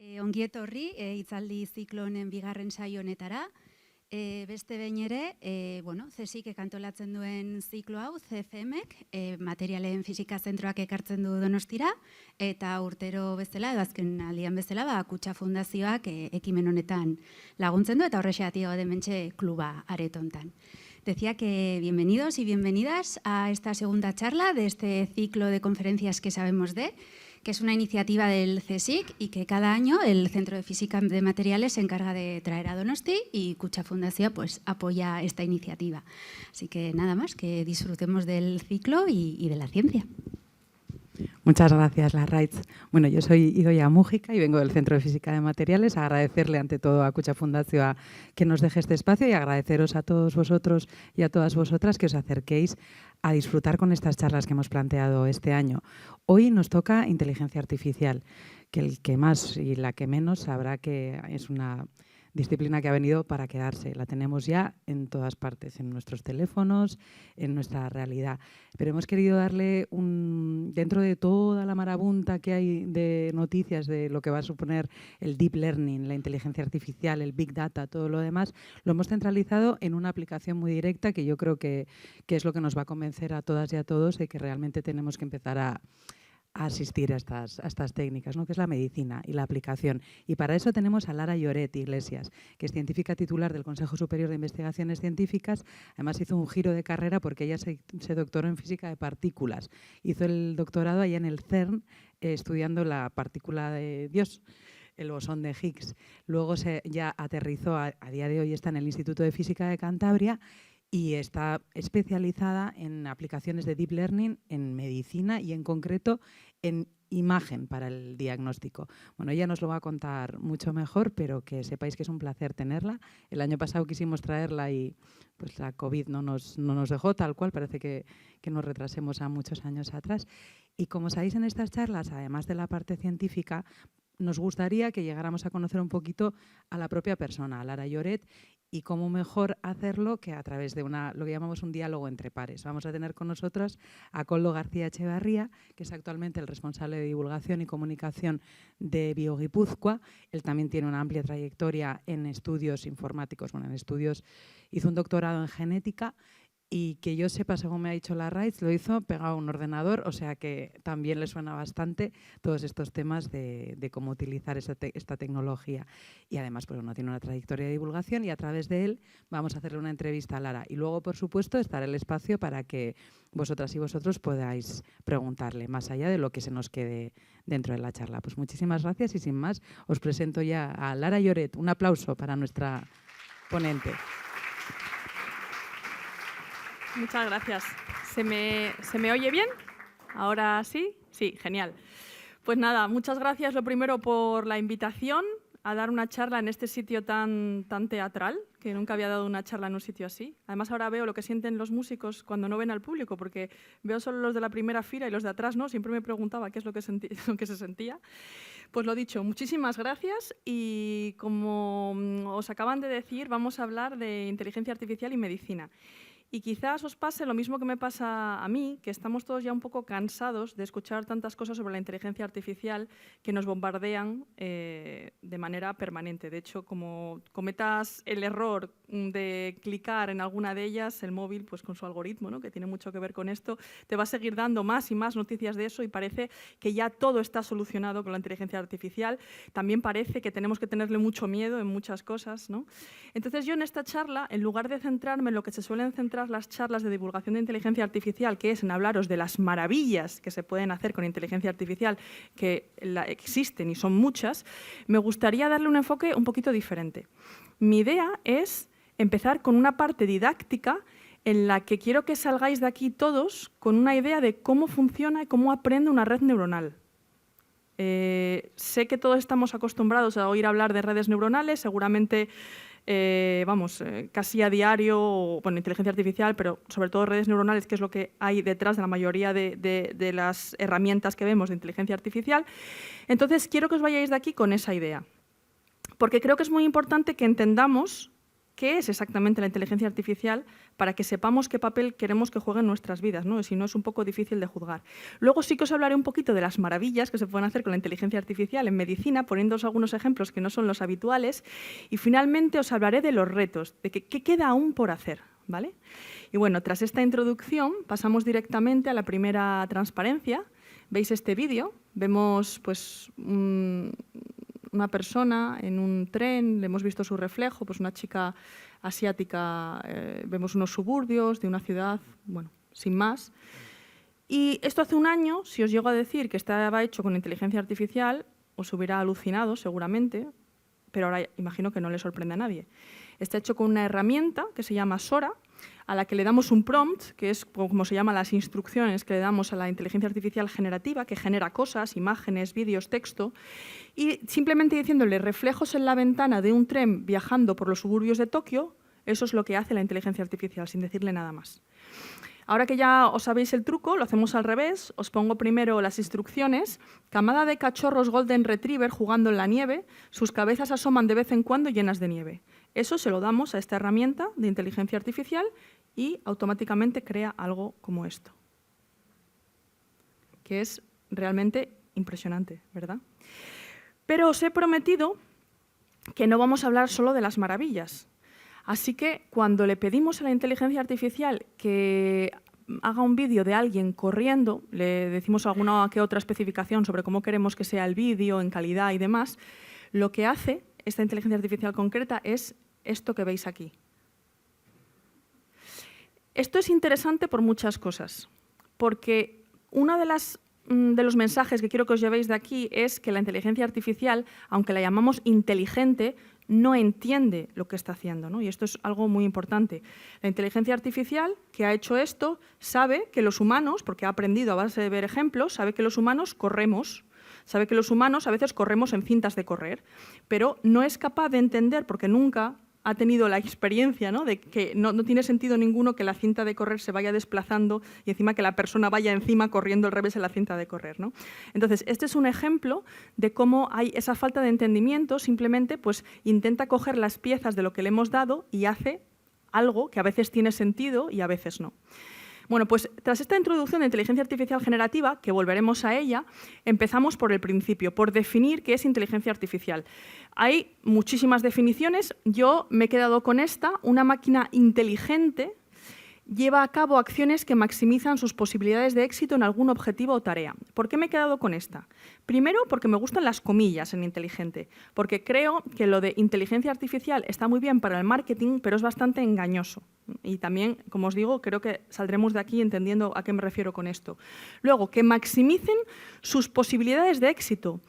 Ongi etorri, hitzaldi ziklo honen bigarren saio honetara. Beste behin ere, CSIC antolatzen duen ziklo hau, CFM-ek, materialen fisika zentroak ekartzen du Donostira, eta urtero bezala, edo azken aldian bezala, Kutxa Fundazioak ekimen honetan laguntzen du, eta horrexegatik gaude hementxe kluba areto hontan. Decía que bienvenidos y bienvenidas a esta segunda charla de este ciclo de conferencias que sabemos de, que es una iniciativa del CSIC y que cada año el Centro de Física de Materiales se encarga de traer a Donosti y Kutxa Fundazioa pues apoya esta iniciativa. Así que nada más, que disfrutemos del ciclo y de la ciencia. Muchas gracias, Larraitz. Bueno, yo soy Idoia Mújica y vengo del Centro de Física de Materiales. Agradecerle ante todo a Kutxa Fundazioa que nos deje este espacio y agradeceros a todos vosotros y a todas vosotras que os acerquéis a disfrutar con estas charlas que hemos planteado este año. Hoy nos toca inteligencia artificial, que el que más y la que menos sabrá que es una disciplina que ha venido para quedarse. La tenemos ya en todas partes, en nuestros teléfonos, en nuestra realidad. Pero hemos querido darle dentro de toda la marabunta que hay de noticias de lo que va a suponer el deep learning, la inteligencia artificial, el big data, todo lo demás, lo hemos centralizado en una aplicación muy directa que yo creo que es lo que nos va a convencer a todas y a todos de que realmente tenemos que empezar a asistir a estas técnicas, ¿no? Que es la medicina y la aplicación. Y para eso tenemos a Lara Lloret Iglesias, que es científica titular del Consejo Superior de Investigaciones Científicas. Además hizo un giro de carrera porque ella se doctoró en física de partículas. Hizo el doctorado allá en el CERN estudiando la partícula de Dios, el bosón de Higgs. Luego ya aterrizó, a día de hoy está en el Instituto de Física de Cantabria y está especializada en aplicaciones de deep learning en medicina y en concreto en imagen para el diagnóstico. Bueno, ella nos lo va a contar mucho mejor, pero que sepáis que es un placer tenerla. El año pasado quisimos traerla y pues la COVID no nos dejó tal cual, parece que nos retrasemos a muchos años atrás. Y como sabéis, en estas charlas, además de la parte científica, nos gustaría que llegáramos a conocer un poquito a la propia persona, a Lara Lloret, y cómo mejor hacerlo que a través de lo que llamamos un diálogo entre pares. Vamos a tener con nosotras a Koldo García Echevarría, que es actualmente el responsable de divulgación y comunicación de BioGipuzkoa. Él también tiene una amplia trayectoria en estudios informáticos. Bueno, hizo un doctorado en genética y que yo sepa, según me ha dicho Larraitz, lo hizo pegado a un ordenador, o sea que también le suena bastante todos estos temas de cómo utilizar esta tecnología. Y además, pues, tiene una trayectoria de divulgación y a través de él vamos a hacerle una entrevista a Lara. Y luego, por supuesto, estará el espacio para que vosotras y vosotros podáis preguntarle, más allá de lo que se nos quede dentro de la charla. Pues muchísimas gracias y sin más, os presento ya a Lara Lloret. Un aplauso para nuestra ponente. Muchas gracias. ¿Se me oye bien? ¿Ahora sí? Sí, genial. Pues nada, muchas gracias lo primero por la invitación a dar una charla en este sitio tan teatral, que nunca había dado una charla en un sitio así. Además, ahora veo lo que sienten los músicos cuando no ven al público, porque veo solo los de la primera fila y los de atrás no. Siempre me preguntaba qué es lo que se sentía. Pues lo dicho, muchísimas gracias y como os acaban de decir, vamos a hablar de inteligencia artificial y medicina. Y quizás os pase lo mismo que me pasa a mí, que estamos todos ya un poco cansados de escuchar tantas cosas sobre la inteligencia artificial que nos bombardean de manera permanente. De hecho, como cometas el error de clicar en alguna de ellas, el móvil, pues con su algoritmo, ¿no?, que tiene mucho que ver con esto, te va a seguir dando más y más noticias de eso y parece que ya todo está solucionado con la inteligencia artificial. También parece que tenemos que tenerle mucho miedo en muchas cosas, ¿no? Entonces yo en esta charla, en lugar de centrarme en lo que se suelen centrar las charlas de divulgación de inteligencia artificial, que es en hablaros de las maravillas que se pueden hacer con inteligencia artificial, que existen y son muchas, me gustaría darle un enfoque un poquito diferente. Mi idea es empezar con una parte didáctica en la que quiero que salgáis de aquí todos con una idea de cómo funciona y cómo aprende una red neuronal. Sé que todos estamos acostumbrados a oír hablar de redes neuronales, seguramente casi a diario, bueno, inteligencia artificial, pero sobre todo redes neuronales, que es lo que hay detrás de la mayoría de las herramientas que vemos de inteligencia artificial. Entonces, quiero que os vayáis de aquí con esa idea, porque creo que es muy importante que entendamos qué es exactamente la inteligencia artificial para que sepamos qué papel queremos que juegue en nuestras vidas, ¿no? Si no, es un poco difícil de juzgar. Luego sí que os hablaré un poquito de las maravillas que se pueden hacer con la inteligencia artificial en medicina, poniéndoos algunos ejemplos que no son los habituales. Y finalmente os hablaré de los retos, de qué queda aún por hacer, ¿vale? Y bueno, tras esta introducción pasamos directamente a la primera transparencia. ¿Veis este vídeo? Vemos pues, una persona en un tren, le hemos visto su reflejo, pues una chica asiática, vemos unos suburbios de una ciudad, bueno, sin más. Y esto hace un año, si os llego a decir que estaba hecho con inteligencia artificial, os hubiera alucinado seguramente, pero ahora imagino que no le sorprende a nadie. Está hecho con una herramienta que se llama Sora, a la que le damos un prompt, que es como se llaman las instrucciones que le damos a la inteligencia artificial generativa, que genera cosas, imágenes, vídeos, texto, y simplemente diciéndole reflejos en la ventana de un tren viajando por los suburbios de Tokio, eso es lo que hace la inteligencia artificial, sin decirle nada más. Ahora que ya os sabéis el truco, lo hacemos al revés. Os pongo primero las instrucciones. Camada de cachorros Golden Retriever jugando en la nieve. Sus cabezas asoman de vez en cuando llenas de nieve. Eso se lo damos a esta herramienta de inteligencia artificial y automáticamente crea algo como esto, que es realmente impresionante, ¿verdad? Pero os he prometido que no vamos a hablar solo de las maravillas. Así que cuando le pedimos a la inteligencia artificial que haga un vídeo de alguien corriendo, le decimos alguna que otra especificación sobre cómo queremos que sea el vídeo, en calidad y demás, lo que hace esta inteligencia artificial concreta es esto que veis aquí. Esto es interesante por muchas cosas, porque uno de los mensajes que quiero que os llevéis de aquí es que la inteligencia artificial, aunque la llamamos inteligente, no entiende lo que está haciendo, ¿no? Y esto es algo muy importante. La inteligencia artificial que ha hecho esto sabe que los humanos, porque ha aprendido a base de ver ejemplos, sabe que los humanos corremos, sabe que los humanos a veces corremos en cintas de correr, pero no es capaz de entender, porque nunca ha tenido la experiencia, ¿no?, de que no tiene sentido ninguno que la cinta de correr se vaya desplazando y encima que la persona vaya encima corriendo al revés en la cinta de correr, ¿no? Entonces, este es un ejemplo de cómo hay esa falta de entendimiento, simplemente pues, intenta coger las piezas de lo que le hemos dado y hace algo que a veces tiene sentido y a veces no. Bueno, pues tras esta introducción de inteligencia artificial generativa, que volveremos a ella, empezamos por el principio, por definir qué es inteligencia artificial. Hay muchísimas definiciones, yo me he quedado con esta: una máquina inteligente lleva a cabo acciones que maximizan sus posibilidades de éxito en algún objetivo o tarea. ¿Por qué me he quedado con esta? Primero, porque me gustan las comillas en inteligente, porque creo que lo de inteligencia artificial está muy bien para el marketing, pero es bastante engañoso. Y también, como os digo, creo que saldremos de aquí entendiendo a qué me refiero con esto. Luego, que maximicen sus posibilidades de éxito.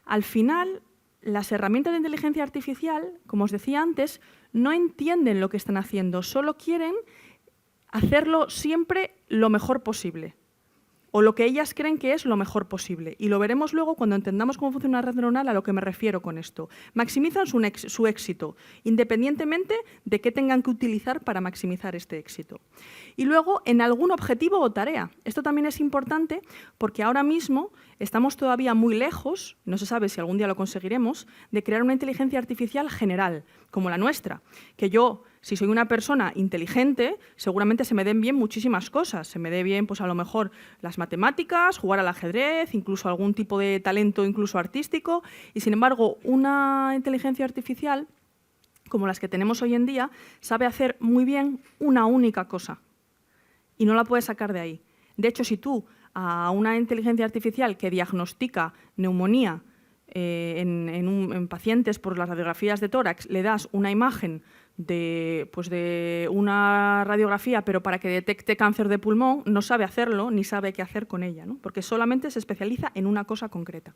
Al final, las herramientas de inteligencia artificial, como os decía antes, no entienden lo que están haciendo, solo quieren hacerlo siempre lo mejor posible, o lo que ellas creen que es lo mejor posible. Y lo veremos luego cuando entendamos cómo funciona una red neuronal, a lo que me refiero con esto. Maximizan su éxito, independientemente de qué tengan que utilizar para maximizar este éxito. Y luego, en algún objetivo o tarea. Esto también es importante porque ahora mismo estamos todavía muy lejos, no se sabe si algún día lo conseguiremos, de crear una inteligencia artificial general, como la nuestra, que yo, si soy una persona inteligente, seguramente se me den bien muchísimas cosas. Se me dé bien, pues a lo mejor, las matemáticas, jugar al ajedrez, incluso algún tipo de talento incluso artístico. Y sin embargo, una inteligencia artificial, como las que tenemos hoy en día, sabe hacer muy bien una única cosa. Y no la puedes sacar de ahí. De hecho, si tú a una inteligencia artificial que diagnostica neumonía en pacientes por las radiografías de tórax, le das una imagen de una radiografía, pero para que detecte cáncer de pulmón, no sabe hacerlo ni sabe qué hacer con ella, ¿no? Porque solamente se especializa en una cosa concreta.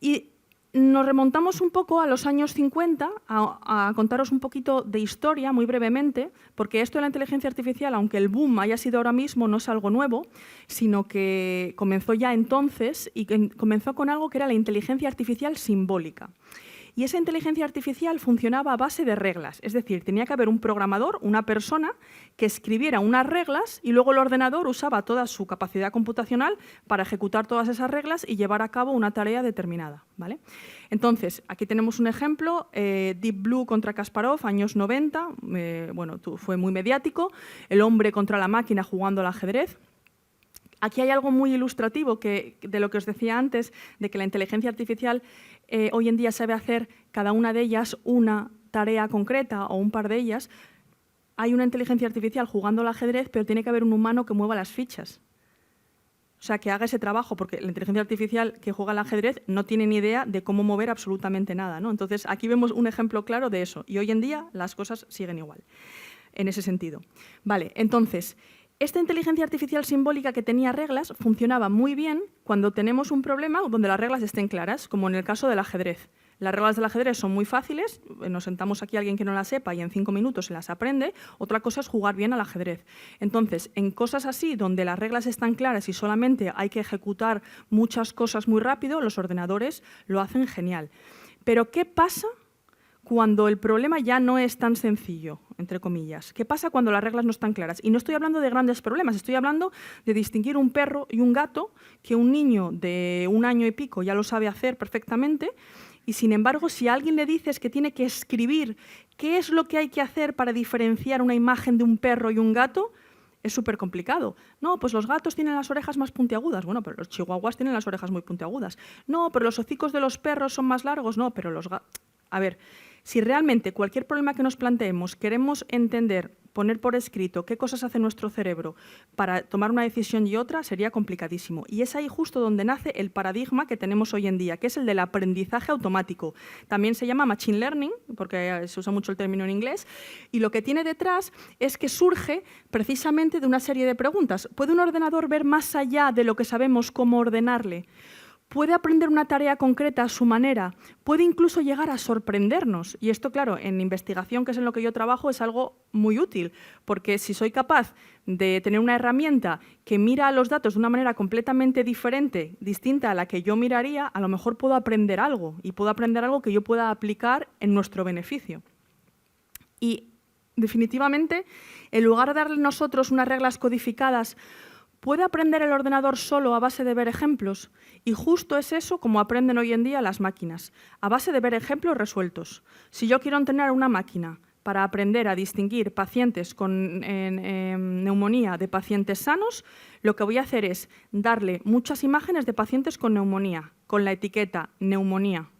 Y nos remontamos un poco a los años 50 a contaros un poquito de historia, muy brevemente, porque esto de la inteligencia artificial, aunque el boom haya sido ahora mismo, no es algo nuevo, sino que comenzó ya entonces y comenzó con algo que era la inteligencia artificial simbólica. Y esa inteligencia artificial funcionaba a base de reglas, es decir, tenía que haber un programador, una persona, que escribiera unas reglas y luego el ordenador usaba toda su capacidad computacional para ejecutar todas esas reglas y llevar a cabo una tarea determinada, ¿vale? Entonces, aquí tenemos un ejemplo, Deep Blue contra Kasparov, años 90, bueno, fue muy mediático, el hombre contra la máquina jugando al ajedrez. Aquí hay algo muy ilustrativo de lo que os decía antes, de que la inteligencia artificial hoy en día sabe hacer cada una de ellas una tarea concreta o un par de ellas. Hay una inteligencia artificial jugando al ajedrez, pero tiene que haber un humano que mueva las fichas. O sea, que haga ese trabajo, porque la inteligencia artificial que juega al ajedrez no tiene ni idea de cómo mover absolutamente nada, ¿no? Entonces, aquí vemos un ejemplo claro de eso. Y hoy en día las cosas siguen igual, en ese sentido. Vale, entonces, esta inteligencia artificial simbólica que tenía reglas funcionaba muy bien cuando tenemos un problema donde las reglas estén claras, como en el caso del ajedrez. Las reglas del ajedrez son muy fáciles, nos sentamos aquí a alguien que no las sepa y en 5 minutos se las aprende. Otra cosa es jugar bien al ajedrez. Entonces, en cosas así, donde las reglas están claras y solamente hay que ejecutar muchas cosas muy rápido, los ordenadores lo hacen genial. Pero, ¿qué pasa cuando el problema ya no es tan sencillo, entre comillas? ¿Qué pasa cuando las reglas no están claras? Y no estoy hablando de grandes problemas, estoy hablando de distinguir un perro y un gato, que un niño de 1 año y pico ya lo sabe hacer perfectamente. Y, sin embargo, si a alguien le dices que tiene que escribir qué es lo que hay que hacer para diferenciar una imagen de un perro y un gato, es súper complicado. No, pues los gatos tienen las orejas más puntiagudas. Bueno, pero los chihuahuas tienen las orejas muy puntiagudas. No, pero los hocicos de los perros son más largos. No, pero los gatos... A ver, si realmente cualquier problema que nos planteemos queremos entender, poner por escrito qué cosas hace nuestro cerebro para tomar una decisión y otra, sería complicadísimo. Y es ahí justo donde nace el paradigma que tenemos hoy en día, que es el del aprendizaje automático. También se llama Machine Learning, porque se usa mucho el término en inglés, y lo que tiene detrás es que surge precisamente de una serie de preguntas. ¿Puede un ordenador ver más allá de lo que sabemos cómo ordenarle? ¿Puede aprender una tarea concreta a su manera? ¿Puede incluso llegar a sorprendernos? Y esto, claro, en investigación, que es en lo que yo trabajo, es algo muy útil, porque si soy capaz de tener una herramienta que mira los datos de una manera completamente diferente, distinta a la que yo miraría, a lo mejor puedo aprender algo, y puedo aprender algo que yo pueda aplicar en nuestro beneficio. Y, definitivamente, en lugar de darle nosotros unas reglas codificadas, ¿puede aprender el ordenador solo a base de ver ejemplos? Y justo es eso como aprenden hoy en día las máquinas, a base de ver ejemplos resueltos. Si yo quiero entrenar una máquina para aprender a distinguir pacientes con neumonía de pacientes sanos, lo que voy a hacer es darle muchas imágenes de pacientes con neumonía, con la etiqueta neumonía,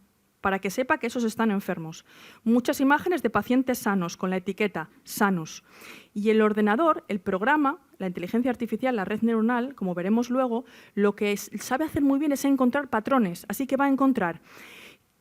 para que sepa que esos están enfermos. Muchas imágenes de pacientes sanos, con la etiqueta sanos. Y el ordenador, el programa, la inteligencia artificial, la red neuronal, como veremos luego, lo que sabe hacer muy bien es encontrar patrones. Así que va a encontrar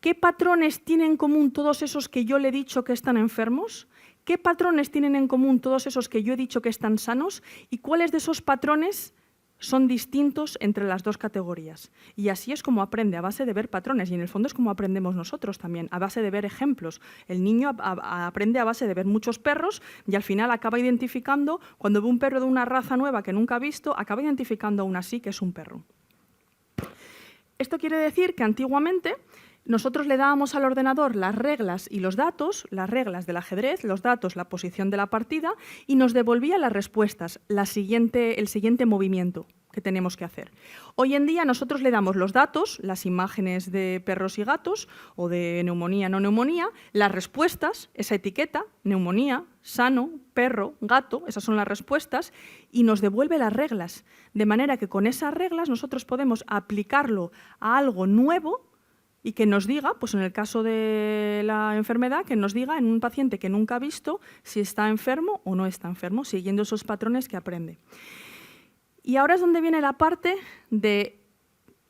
qué patrones tienen en común todos esos que yo le he dicho que están enfermos, qué patrones tienen en común todos esos que yo he dicho que están sanos y cuáles de esos patrones son distintos entre las dos categorías. Y así es como aprende, a base de ver patrones. Y en el fondo es como aprendemos nosotros también, a base de ver ejemplos. El niño aprende a base de ver muchos perros y al final acaba identificando, cuando ve un perro de una raza nueva que nunca ha visto, acaba identificando aún así que es un perro. Esto quiere decir que antiguamente nosotros le dábamos al ordenador las reglas y los datos, las reglas del ajedrez, los datos, la posición de la partida, y nos devolvía las respuestas, el siguiente movimiento que tenemos que hacer. Hoy en día nosotros le damos los datos, las imágenes de perros y gatos, o de neumonía, no neumonía, las respuestas, esa etiqueta, neumonía, sano, perro, gato, esas son las respuestas, y nos devuelve las reglas. De manera que con esas reglas nosotros podemos aplicarlo a algo nuevo y que nos diga, pues en el caso de la enfermedad, que nos diga en un paciente que nunca ha visto si está enfermo o no está enfermo, siguiendo esos patrones que aprende. Y ahora es donde viene la parte de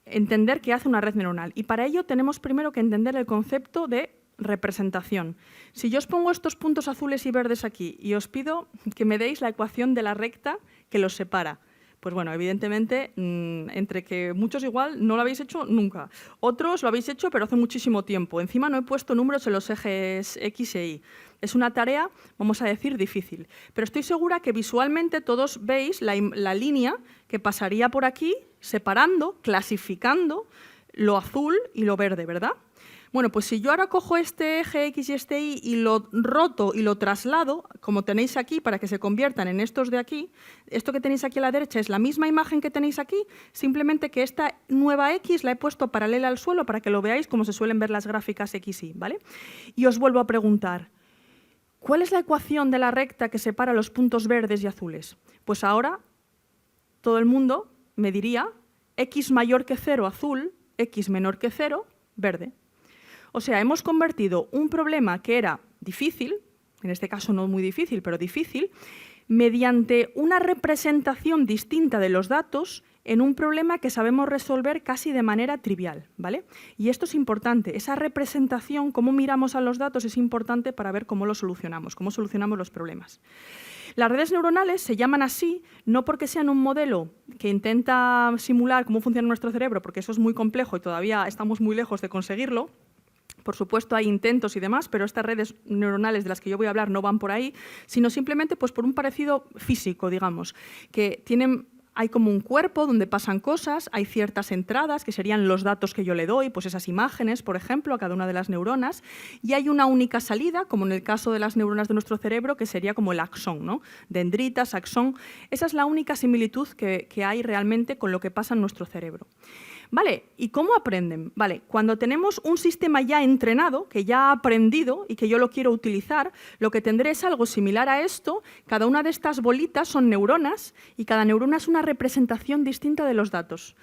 entender qué hace una red neuronal. Y para ello tenemos primero que entender el concepto de representación. Si yo os pongo estos puntos azules y verdes aquí y os pido que me deis la ecuación de la recta que los separa, pues bueno, evidentemente, entre que muchos igual no lo habéis hecho nunca, otros lo habéis hecho pero hace muchísimo tiempo. Encima no he puesto números en los ejes X e Y. Es una tarea, vamos a decir, difícil. Pero estoy segura que visualmente todos veis la línea que pasaría por aquí, separando, clasificando lo azul y lo verde, ¿verdad? Bueno, pues si yo ahora cojo este eje X y este Y y lo roto y lo traslado, como tenéis aquí, para que se conviertan en estos de aquí, esto que tenéis aquí a la derecha es la misma imagen que tenéis aquí, simplemente que esta nueva X la he puesto paralela al suelo para que lo veáis como se suelen ver las gráficas X y, ¿vale? Y os vuelvo a preguntar, ¿cuál es la ecuación de la recta que separa los puntos verdes y azules? Pues ahora todo el mundo me diría X mayor que 0 azul, X menor que 0 verde. O sea, hemos convertido un problema que era difícil, en este caso no muy difícil, pero difícil, mediante una representación distinta de los datos en un problema que sabemos resolver casi de manera trivial, ¿vale? Y esto es importante, esa representación, cómo miramos a los datos, es importante para ver cómo los solucionamos, cómo solucionamos los problemas. Las redes neuronales se llaman así no porque sean un modelo que intenta simular cómo funciona nuestro cerebro, porque eso es muy complejo y todavía estamos muy lejos de conseguirlo. Por supuesto, hay intentos y demás, pero estas redes neuronales de las que yo voy a hablar no van por ahí, sino simplemente pues, por un parecido físico, digamos, que hay como un cuerpo donde pasan cosas, hay ciertas entradas, que serían los datos que yo le doy, pues esas imágenes, por ejemplo, a cada una de las neuronas, y hay una única salida, como en el caso de las neuronas de nuestro cerebro, que sería como el axón, ¿no? Dendritas, axón. Esa es la única similitud que hay realmente con lo que pasa en nuestro cerebro. Vale, ¿y cómo aprenden? Vale, cuando tenemos un sistema ya entrenado, que ya ha aprendido y que yo lo quiero utilizar, lo que tendré es algo similar a esto. Cada una de estas bolitas son neuronas y cada neurona es una representación distinta de los datos.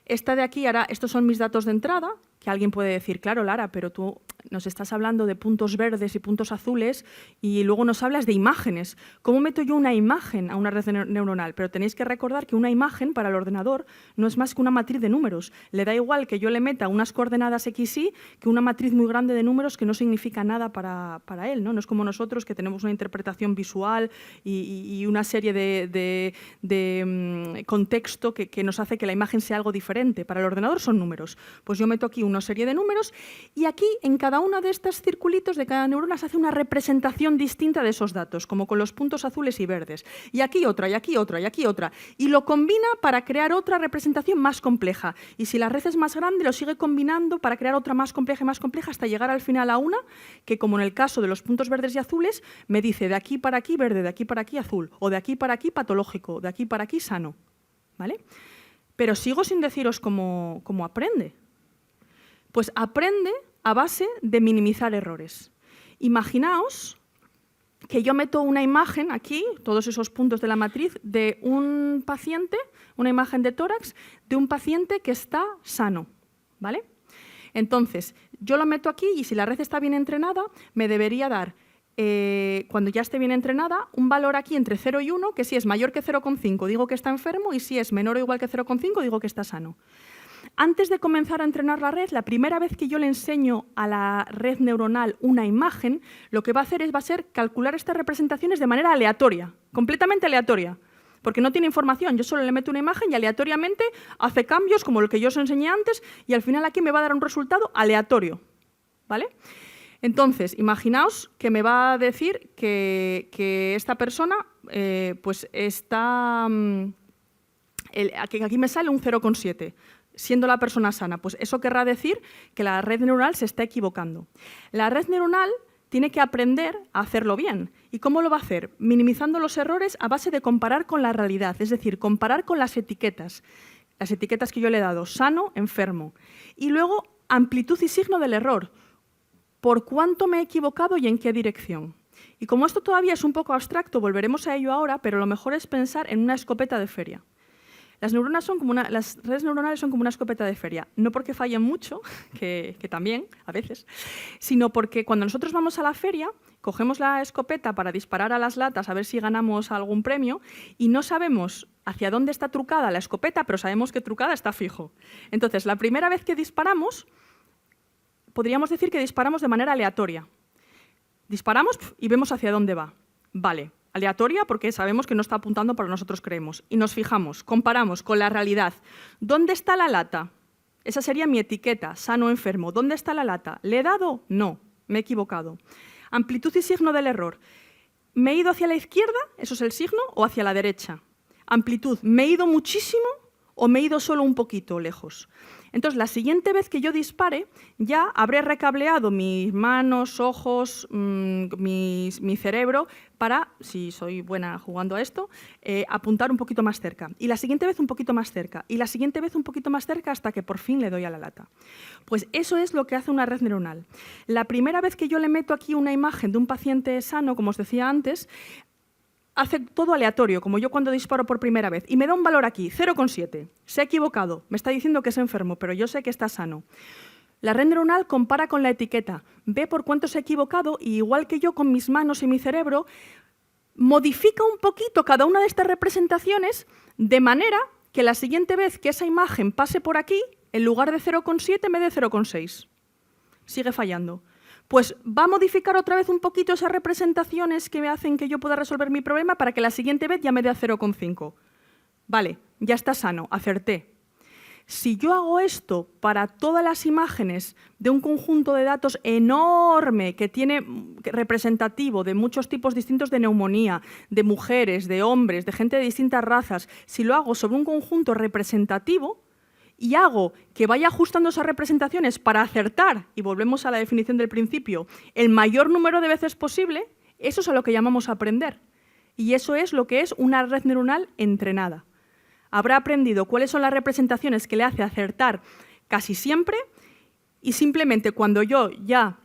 Esta de aquí, ahora, estos son mis datos de entrada, que alguien puede decir, claro, Lara, pero tú nos estás hablando de puntos verdes y puntos azules y luego nos hablas de imágenes. ¿Cómo meto yo una imagen a una red neuronal? Pero tenéis que recordar que una imagen para el ordenador no es más que una matriz de números. Le da igual que yo le meta unas coordenadas X, Y que una matriz muy grande de números que no significa nada para él, ¿no? No es como nosotros que tenemos una interpretación visual y una serie de contexto que nos hace que la imagen sea algo diferente. Para el ordenador son números. Pues yo meto aquí una serie de números y aquí en cada uno de estos circulitos de cada neurona se hace una representación distinta de esos datos, como con los puntos azules y verdes. Y aquí otra, y aquí otra, y aquí otra. Y lo combina para crear otra representación más compleja. Y si la red es más grande, lo sigue combinando para crear otra más compleja y más compleja hasta llegar al final a una que, como en el caso de los puntos verdes y azules, me dice de aquí para aquí verde, de aquí para aquí azul, o de aquí para aquí patológico, de aquí para aquí sano. ¿Vale? Pero sigo sin deciros cómo aprende. Pues aprende a base de minimizar errores. Imaginaos que yo meto una imagen aquí, todos esos puntos de la matriz, de un paciente, una imagen de tórax, de un paciente que está sano, ¿vale? Entonces, yo lo meto aquí y si la red está bien entrenada, me debería dar, cuando ya esté bien entrenada, un valor aquí entre 0 y 1, que si es mayor que 0,5 digo que está enfermo y si es menor o igual que 0,5 digo que está sano. Antes de comenzar a entrenar la red, la primera vez que yo le enseño a la red neuronal una imagen, lo que va a hacer va a ser calcular estas representaciones de manera aleatoria, completamente aleatoria, porque no tiene información. Yo solo le meto una imagen y aleatoriamente hace cambios como lo que yo os enseñé antes y al final aquí me va a dar un resultado aleatorio, ¿vale? Entonces, imaginaos que me va a decir que esta persona pues está... aquí me sale un 0,7. Siendo la persona sana, pues eso querrá decir que la red neuronal se está equivocando. La red neuronal tiene que aprender a hacerlo bien. ¿Y cómo lo va a hacer? Minimizando los errores a base de comparar con la realidad, es decir, comparar con las etiquetas que yo le he dado, sano, enfermo. Y luego, amplitud y signo del error, por cuánto me he equivocado y en qué dirección. Y como esto todavía es un poco abstracto, volveremos a ello ahora, pero lo mejor es pensar en una escopeta de feria. Las redes neuronales son como una escopeta de feria, no porque fallen mucho, que también, a veces, sino porque cuando nosotros vamos a la feria, cogemos la escopeta para disparar a las latas a ver si ganamos algún premio y no sabemos hacia dónde está trucada la escopeta, pero sabemos que trucada está fijo. Entonces, la primera vez que disparamos, podríamos decir que disparamos de manera aleatoria. Disparamos y vemos hacia dónde va. Vale. Aleatoria porque sabemos que no está apuntando para nosotros creemos. Y nos fijamos, comparamos con la realidad. ¿Dónde está la lata? Esa sería mi etiqueta, sano o enfermo. ¿Dónde está la lata? ¿Le he dado? No, me he equivocado. Amplitud y signo del error. ¿Me he ido hacia la izquierda? Eso es el signo, o hacia la derecha. Amplitud, ¿me he ido muchísimo o me he ido solo un poquito lejos. Entonces, la siguiente vez que yo dispare, ya habré recableado mis manos, ojos, mi cerebro para, si soy buena jugando a esto, apuntar un poquito más cerca. Y la siguiente vez un poquito más cerca. Y la siguiente vez un poquito más cerca hasta que por fin le doy a la lata. Pues eso es lo que hace una red neuronal. La primera vez que yo le meto aquí una imagen de un paciente sano, como os decía antes, hace todo aleatorio, como yo cuando disparo por primera vez, y me da un valor aquí, 0,7. Se ha equivocado, me está diciendo que es enfermo, pero yo sé que está sano. La red neuronal compara con la etiqueta, ve por cuánto se ha equivocado y igual que yo con mis manos y mi cerebro, modifica un poquito cada una de estas representaciones de manera que la siguiente vez que esa imagen pase por aquí, en lugar de 0,7 me dé 0,6. Sigue fallando. Pues va a modificar otra vez un poquito esas representaciones que me hacen que yo pueda resolver mi problema para que la siguiente vez ya me dé a 0,5. Vale, ya está sano, acerté. Si yo hago esto para todas las imágenes de un conjunto de datos enorme que tiene representativo de muchos tipos distintos de neumonía, de mujeres, de hombres, de gente de distintas razas, si lo hago sobre un conjunto representativo, y hago que vaya ajustando esas representaciones para acertar, y volvemos a la definición del principio, el mayor número de veces posible, eso es a lo que llamamos aprender. Y eso es lo que es una red neuronal entrenada. Habrá aprendido cuáles son las representaciones que le hace acertar casi siempre y simplemente cuando yo ya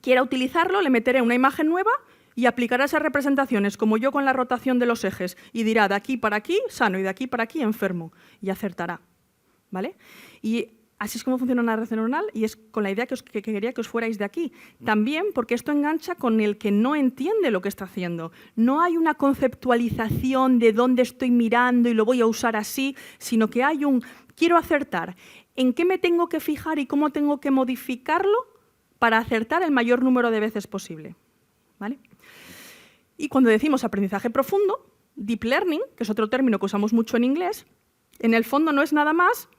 quiera utilizarlo, le meteré una imagen nueva y aplicará esas representaciones como yo con la rotación de los ejes y dirá de aquí para aquí sano y de aquí para aquí enfermo y acertará. ¿Vale? Y así es como funciona una red neuronal y es con la idea que quería que os fuerais de aquí. También porque esto engancha con el que no entiende lo que está haciendo. No hay una conceptualización de dónde estoy mirando y lo voy a usar así, sino que hay un quiero acertar. ¿En qué me tengo que fijar y cómo tengo que modificarlo para acertar el mayor número de veces posible? ¿Vale? Y cuando decimos aprendizaje profundo, deep learning, que es otro término que usamos mucho en inglés, en el fondo no es nada más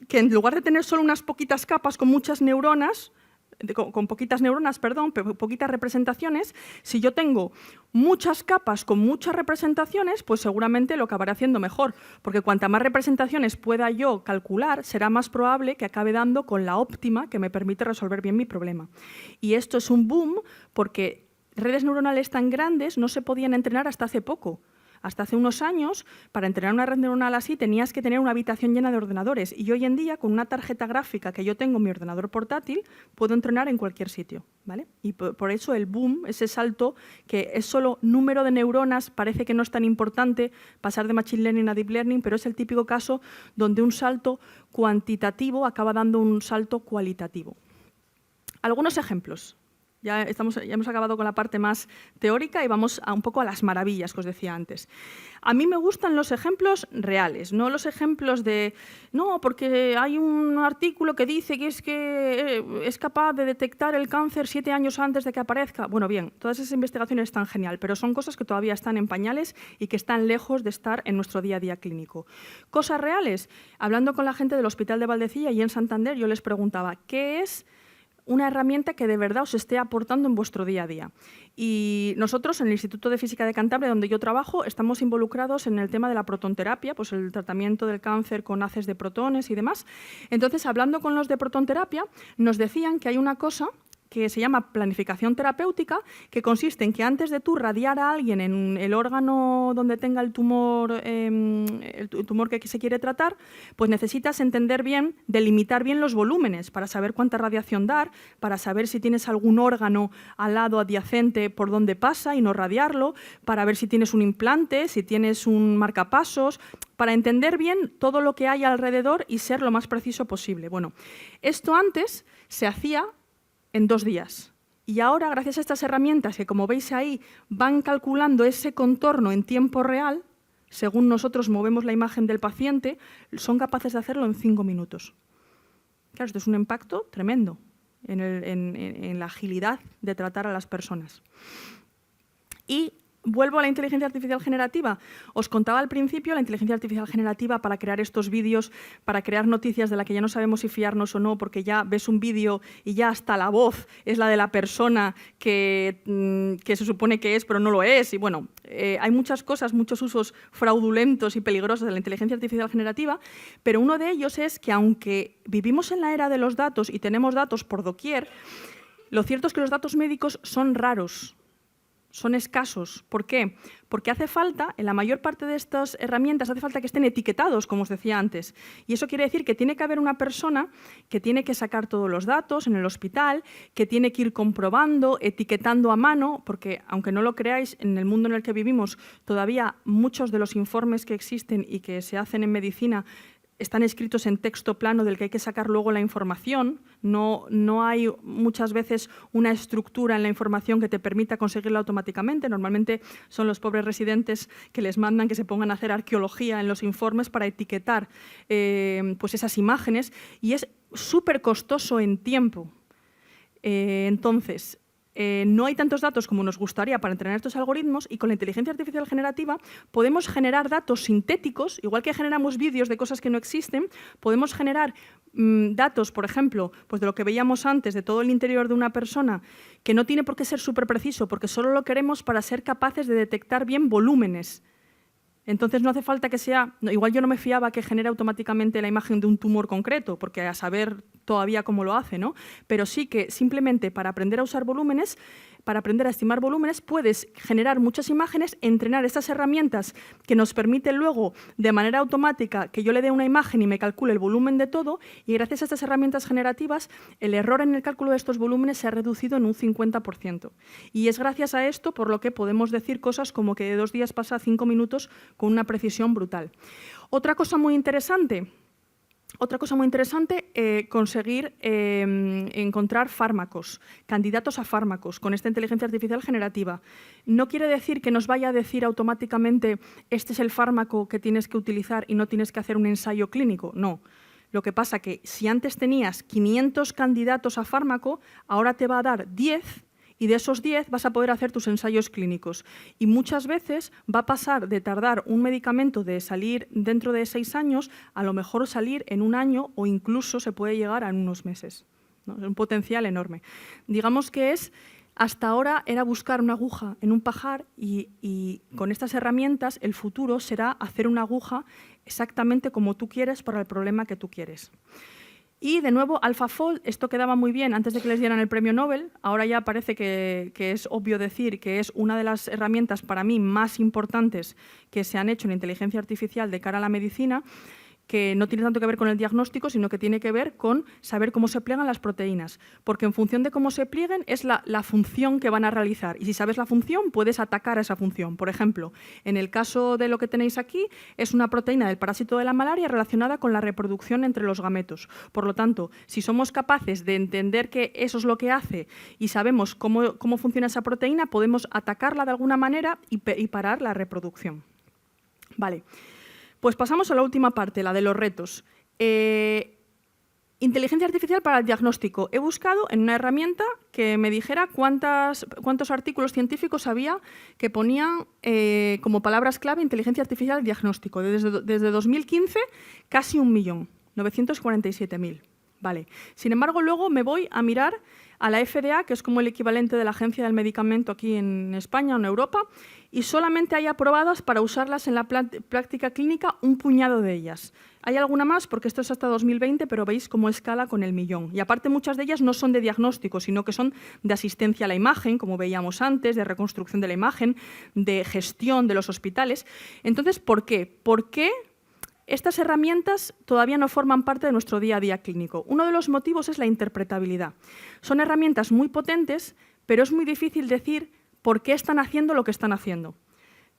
que en lugar de tener solo unas poquitas capas con muchas neuronas, poquitas representaciones, si yo tengo muchas capas con muchas representaciones, pues seguramente lo acabaré haciendo mejor, porque cuanta más representaciones pueda yo calcular, será más probable que acabe dando con la óptima que me permite resolver bien mi problema. Y esto es un boom porque redes neuronales tan grandes no se podían entrenar hasta hace poco. Hasta hace unos años, para entrenar una red neuronal así, tenías que tener una habitación llena de ordenadores. Y hoy en día, con una tarjeta gráfica que yo tengo en mi ordenador portátil, puedo entrenar en cualquier sitio. ¿Vale? Y por eso el boom, ese salto, que es solo número de neuronas, parece que no es tan importante pasar de Machine Learning a Deep Learning, pero es el típico caso donde un salto cuantitativo acaba dando un salto cualitativo. Algunos ejemplos. Ya hemos acabado con la parte más teórica y vamos un poco a las maravillas que os decía antes. A mí me gustan los ejemplos reales, no los ejemplos de no, porque hay un artículo que dice que es capaz de detectar el cáncer 7 años antes de que aparezca. Bueno, bien, todas esas investigaciones están genial, pero son cosas que todavía están en pañales y que están lejos de estar en nuestro día a día clínico. Cosas reales, hablando con la gente del Hospital de Valdecilla y en Santander, yo les preguntaba, ¿qué es una herramienta que de verdad os esté aportando en vuestro día a día? Y nosotros, en el Instituto de Física de Cantabria, donde yo trabajo, estamos involucrados en el tema de la protonterapia, pues el tratamiento del cáncer con haces de protones y demás. Entonces, hablando con los de protonterapia, nos decían que hay una cosa que se llama planificación terapéutica, que consiste en que antes de tú radiar a alguien en el órgano donde tenga el tumor que se quiere tratar, pues necesitas entender bien, delimitar bien los volúmenes para saber cuánta radiación dar, para saber si tienes algún órgano al lado adyacente por donde pasa y no radiarlo, para ver si tienes un implante, si tienes un marcapasos, para entender bien todo lo que hay alrededor y ser lo más preciso posible. Bueno, esto antes se hacía en 2 días. Y ahora, gracias a estas herramientas que, como veis ahí, van calculando ese contorno en tiempo real, según nosotros movemos la imagen del paciente, son capaces de hacerlo en 5 minutos. Claro, esto es un impacto tremendo en la agilidad de tratar a las personas. Y vuelvo a la inteligencia artificial generativa. Os contaba al principio la inteligencia artificial generativa para crear estos vídeos, para crear noticias de la que ya no sabemos si fiarnos o no, porque ya ves un vídeo y ya hasta la voz es la de la persona que se supone que es, pero no lo es. Y bueno, hay muchas cosas, muchos usos fraudulentos y peligrosos de la inteligencia artificial generativa, pero uno de ellos es que aunque vivimos en la era de los datos y tenemos datos por doquier, lo cierto es que los datos médicos son raros, son escasos. ¿Por qué? Porque hace falta, en la mayor parte de estas herramientas, hace falta que estén etiquetados, como os decía antes. Y eso quiere decir que tiene que haber una persona que tiene que sacar todos los datos en el hospital, que tiene que ir comprobando, etiquetando a mano, porque, aunque no lo creáis, en el mundo en el que vivimos, todavía muchos de los informes que existen y que se hacen en medicina están escritos en texto plano del que hay que sacar luego la información. No hay muchas veces una estructura en la información que te permita conseguirla automáticamente. Normalmente son los pobres residentes que les mandan que se pongan a hacer arqueología en los informes para etiquetar pues esas imágenes, y es súper costoso en tiempo. Entonces, no hay tantos datos como nos gustaría para entrenar estos algoritmos, y con la inteligencia artificial generativa podemos generar datos sintéticos, igual que generamos vídeos de cosas que no existen, podemos generar datos, por ejemplo, pues de lo que veíamos antes, de todo el interior de una persona, que no tiene por qué ser súper preciso, porque solo lo queremos para ser capaces de detectar bien volúmenes. Entonces no hace falta que sea... Igual yo no me fiaba que genere automáticamente la imagen de un tumor concreto, porque a saber todavía cómo lo hace, ¿no? Pero sí que simplemente para aprender a usar volúmenes, para aprender a estimar volúmenes, puedes generar muchas imágenes, entrenar estas herramientas que nos permiten luego, de manera automática, que yo le dé una imagen y me calcule el volumen de todo, y gracias a estas herramientas generativas, el error en el cálculo de estos volúmenes se ha reducido en un 50%. Y es gracias a esto por lo que podemos decir cosas como que de 2 días pasa a 5 minutos con una precisión brutal. Otra cosa muy interesante, conseguir encontrar fármacos, candidatos a fármacos con esta inteligencia artificial generativa. No quiere decir que nos vaya a decir automáticamente este es el fármaco que tienes que utilizar y no tienes que hacer un ensayo clínico, no. Lo que pasa que si antes tenías 500 candidatos a fármaco, ahora te va a dar 10, y de esos 10 vas a poder hacer tus ensayos clínicos. Y muchas veces va a pasar de tardar un medicamento de salir dentro de 6 años, a lo mejor salir en 1 año, o incluso se puede llegar a unos meses, ¿no? Es un potencial enorme. Digamos que hasta ahora era buscar una aguja en un pajar, y con estas herramientas el futuro será hacer una aguja exactamente como tú quieres para el problema que tú quieres. Y, de nuevo, AlphaFold, esto quedaba muy bien antes de que les dieran el premio Nobel. Ahora ya parece que es obvio decir que es una de las herramientas para mí más importantes que se han hecho en inteligencia artificial de cara a la medicina, que no tiene tanto que ver con el diagnóstico, sino que tiene que ver con saber cómo se pliegan las proteínas, porque en función de cómo se plieguen es la función que van a realizar, y si sabes la función puedes atacar a esa función. Por ejemplo, en el caso de lo que tenéis aquí, es una proteína del parásito de la malaria relacionada con la reproducción entre los gametos. Por lo tanto, si somos capaces de entender que eso es lo que hace y sabemos cómo funciona esa proteína, podemos atacarla de alguna manera y parar la reproducción. Vale. Pues pasamos a la última parte, la de los retos. Inteligencia artificial para el diagnóstico. He buscado en una herramienta que me dijera cuántos artículos científicos había que ponían como palabras clave inteligencia artificial diagnóstico. Desde 2015, casi 1.000.000, 947.000. Vale. Sin embargo, luego me voy a mirar a la FDA, que es como el equivalente de la Agencia del Medicamento aquí en España o en Europa, y solamente hay aprobadas para usarlas en la práctica clínica un puñado de ellas. Hay alguna más, porque esto es hasta 2020, pero veis cómo escala con el 1.000.000. Y aparte, muchas de ellas no son de diagnóstico, sino que son de asistencia a la imagen, como veíamos antes, de reconstrucción de la imagen, de gestión de los hospitales. Entonces, ¿por qué? ¿Por qué estas herramientas todavía no forman parte de nuestro día a día clínico? Uno de los motivos es la interpretabilidad. Son herramientas muy potentes, pero es muy difícil decir por qué están haciendo lo que están haciendo.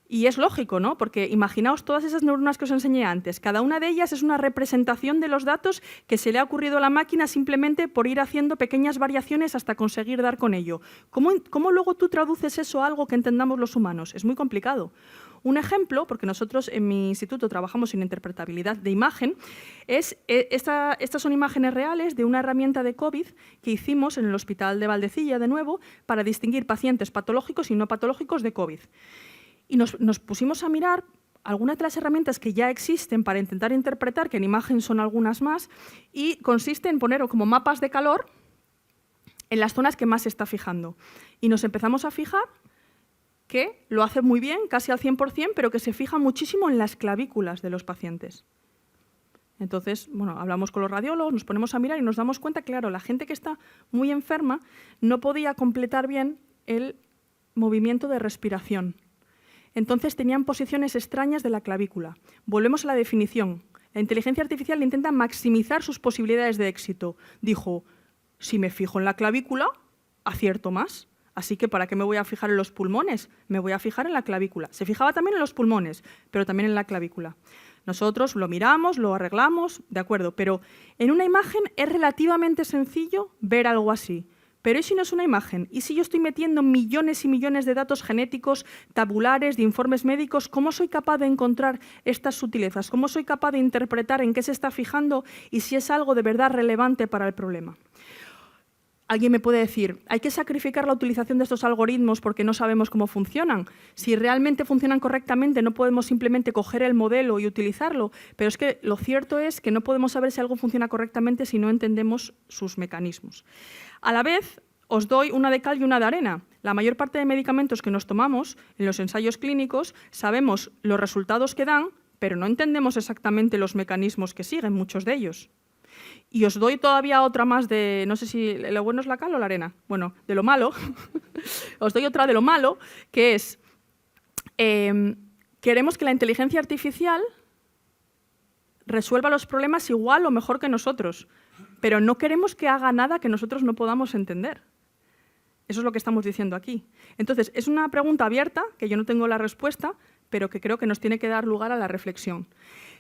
Y es lógico, ¿no? Porque imaginaos todas esas neuronas que os enseñé antes. Cada una de ellas es una representación de los datos que se le ha ocurrido a la máquina simplemente por ir haciendo pequeñas variaciones hasta conseguir dar con ello. ¿Cómo luego tú traduces eso a algo que entendamos los humanos? Es muy complicado. Un ejemplo, porque nosotros en mi instituto trabajamos en interpretabilidad de imagen, estas son imágenes reales de una herramienta de COVID que hicimos en el Hospital de Valdecilla, de nuevo, para distinguir pacientes patológicos y no patológicos de COVID. y nos pusimos a mirar algunas de las herramientas que ya existen para intentar interpretar, que en imagen son algunas más, y consiste en poner como mapas de calor en las zonas que más se está fijando. Y nos empezamos a fijar que lo hace muy bien, casi al 100%, pero que se fija muchísimo en las clavículas de los pacientes. Entonces, bueno, hablamos con los radiólogos, nos ponemos a mirar y nos damos cuenta, claro, la gente que está muy enferma no podía completar bien el movimiento de respiración. Entonces tenían posiciones extrañas de la clavícula. Volvemos a la definición. La inteligencia artificial intenta maximizar sus posibilidades de éxito. Dijo, si me fijo en la clavícula, acierto más. Así que, ¿para qué me voy a fijar en los pulmones? Me voy a fijar en la clavícula. Se fijaba también en los pulmones, pero también en la clavícula. Nosotros lo miramos, lo arreglamos, de acuerdo, pero en una imagen es relativamente sencillo ver algo así. Pero ¿y si no es una imagen? ¿Y si yo estoy metiendo millones y millones de datos genéticos, tabulares, de informes médicos? ¿Cómo soy capaz de encontrar estas sutilezas? ¿Cómo soy capaz de interpretar en qué se está fijando y si es algo de verdad relevante para el problema? Alguien me puede decir, hay que sacrificar la utilización de estos algoritmos porque no sabemos cómo funcionan. Si realmente funcionan correctamente, no podemos simplemente coger el modelo y utilizarlo. Pero es que lo cierto es que no podemos saber si algo funciona correctamente si no entendemos sus mecanismos. A la vez, os doy una de cal y una de arena. La mayor parte de medicamentos que nos tomamos en los ensayos clínicos sabemos los resultados que dan, pero no entendemos exactamente los mecanismos que siguen, muchos de ellos. Y os doy todavía otra más de, no sé si lo bueno es la cal o la arena, bueno, de lo malo. Os doy otra de lo malo, que es, queremos que la inteligencia artificial resuelva los problemas igual o mejor que nosotros, pero no queremos que haga nada que nosotros no podamos entender. Eso es lo que estamos diciendo aquí. Entonces, es una pregunta abierta, que yo no tengo la respuesta, pero que creo que nos tiene que dar lugar a la reflexión.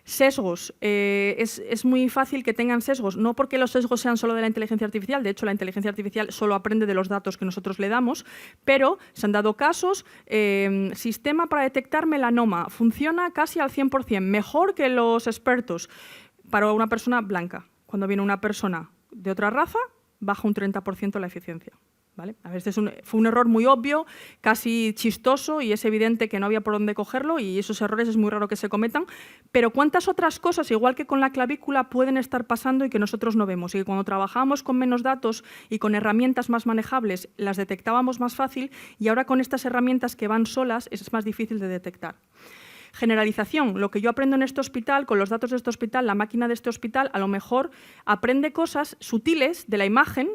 Sesgos. Es muy fácil que tengan sesgos, no porque los sesgos sean solo de la inteligencia artificial, de hecho la inteligencia artificial solo aprende de los datos que nosotros le damos, pero se han dado casos, sistema para detectar melanoma, funciona casi al 100%, mejor que los expertos para una persona blanca. Cuando viene una persona de otra raza, baja un 30% la eficiencia. ¿Vale? A veces fue un error muy obvio, casi chistoso, y es evidente que no había por dónde cogerlo, y esos errores es muy raro que se cometan, pero ¿cuántas otras cosas, igual que con la clavícula, pueden estar pasando y que nosotros no vemos? Y que cuando trabajábamos con menos datos y con herramientas más manejables, las detectábamos más fácil, y ahora con estas herramientas que van solas es más difícil de detectar. Generalización. Lo que yo aprendo en este hospital, con los datos de este hospital, la máquina de este hospital, a lo mejor aprende cosas sutiles de la imagen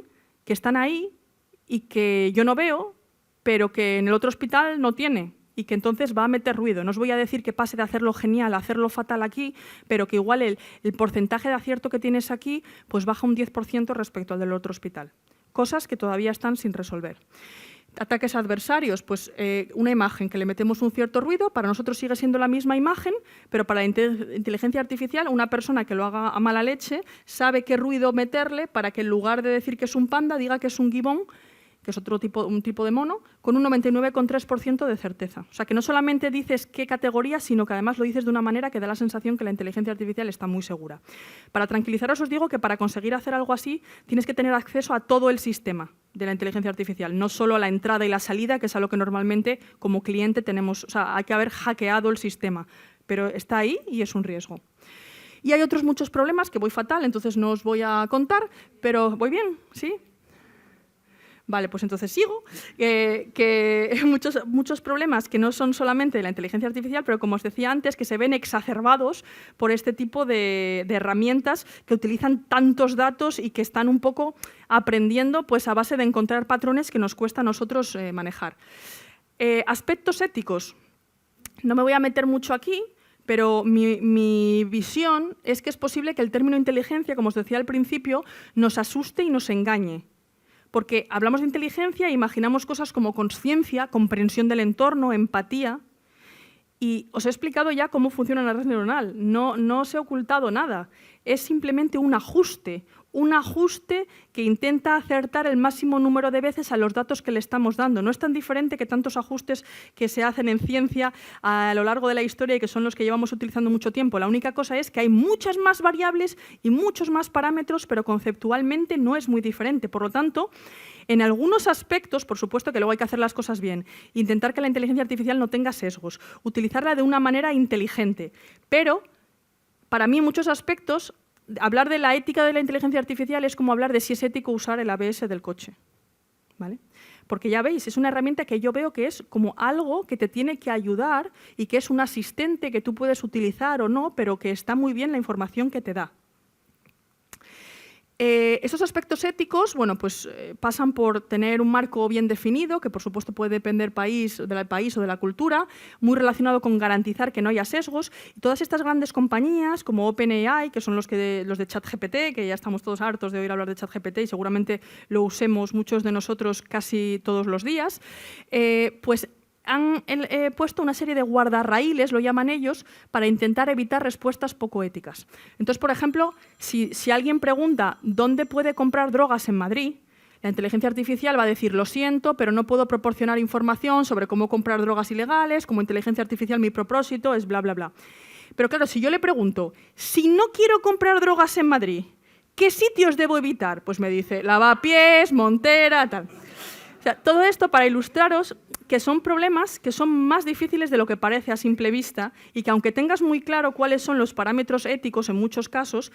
que están ahí, y que yo no veo, pero que en el otro hospital no tiene, y que entonces va a meter ruido. No os voy a decir que pase de hacerlo genial a hacerlo fatal aquí, pero que igual el porcentaje de acierto que tienes aquí pues baja un 10% respecto al del otro hospital. Cosas que todavía están sin resolver. Ataques adversarios, pues una imagen que le metemos un cierto ruido, para nosotros sigue siendo la misma imagen, pero para la inteligencia artificial, una persona que lo haga a mala leche sabe qué ruido meterle para que en lugar de decir que es un panda, diga que es un gibón, que es un tipo de mono, con un 99,3% de certeza. O sea, que no solamente dices qué categoría, sino que además lo dices de una manera que da la sensación que la inteligencia artificial está muy segura. Para tranquilizaros os digo que para conseguir hacer algo así tienes que tener acceso a todo el sistema de la inteligencia artificial, no solo a la entrada y la salida, que es a lo que normalmente como cliente tenemos, o sea, hay que haber hackeado el sistema, pero está ahí y es un riesgo. Y hay otros muchos problemas, que voy fatal, entonces no os voy a contar, pero ¿voy bien? ¿Sí? Vale, pues entonces sigo, que muchos problemas que no son solamente de la inteligencia artificial, pero como os decía antes, que se ven exacerbados por este tipo de herramientas que utilizan tantos datos y que están un poco aprendiendo pues, a base de encontrar patrones que nos cuesta a nosotros manejar. Aspectos éticos. No me voy a meter mucho aquí, pero mi visión es que es posible que el término inteligencia, como os decía al principio, nos asuste y nos engañe. Porque hablamos de inteligencia e imaginamos cosas como consciencia, comprensión del entorno, empatía. Y os he explicado ya cómo funciona la red neuronal. No os he ocultado nada. Es simplemente un ajuste, un ajuste que intenta acertar el máximo número de veces a los datos que le estamos dando. No es tan diferente que tantos ajustes que se hacen en ciencia a lo largo de la historia y que son los que llevamos utilizando mucho tiempo. La única cosa es que hay muchas más variables y muchos más parámetros, pero conceptualmente no es muy diferente. Por lo tanto, en algunos aspectos, por supuesto que luego hay que hacer las cosas bien, intentar que la inteligencia artificial no tenga sesgos, utilizarla de una manera inteligente, pero para mí en muchos aspectos hablar de la ética de la inteligencia artificial es como hablar de si es ético usar el ABS del coche, ¿vale? Porque ya veis, es una herramienta que yo veo que es como algo que te tiene que ayudar y que es un asistente que tú puedes utilizar o no, pero que está muy bien la información que te da. Esos aspectos éticos, bueno, pues, pasan por tener un marco bien definido, que por supuesto puede depender del país o de la cultura, muy relacionado con garantizar que no haya sesgos. Y todas estas grandes compañías, como OpenAI, que son los de ChatGPT, que ya estamos todos hartos de oír hablar de ChatGPT y seguramente lo usemos muchos de nosotros casi todos los días, pues han puesto una serie de guardarraíles, lo llaman ellos, para intentar evitar respuestas poco éticas. Entonces, por ejemplo, si alguien pregunta ¿dónde puede comprar drogas en Madrid?, la inteligencia artificial va a decir, lo siento, pero no puedo proporcionar información sobre cómo comprar drogas ilegales, como inteligencia artificial mi propósito es bla, bla, bla. Pero claro, si yo le pregunto, si no quiero comprar drogas en Madrid, ¿qué sitios debo evitar? Pues me dice, Lavapiés, Montera, tal. O sea, todo esto para ilustraros que son problemas que son más difíciles de lo que parece a simple vista y que aunque tengas muy claro cuáles son los parámetros éticos en muchos casos,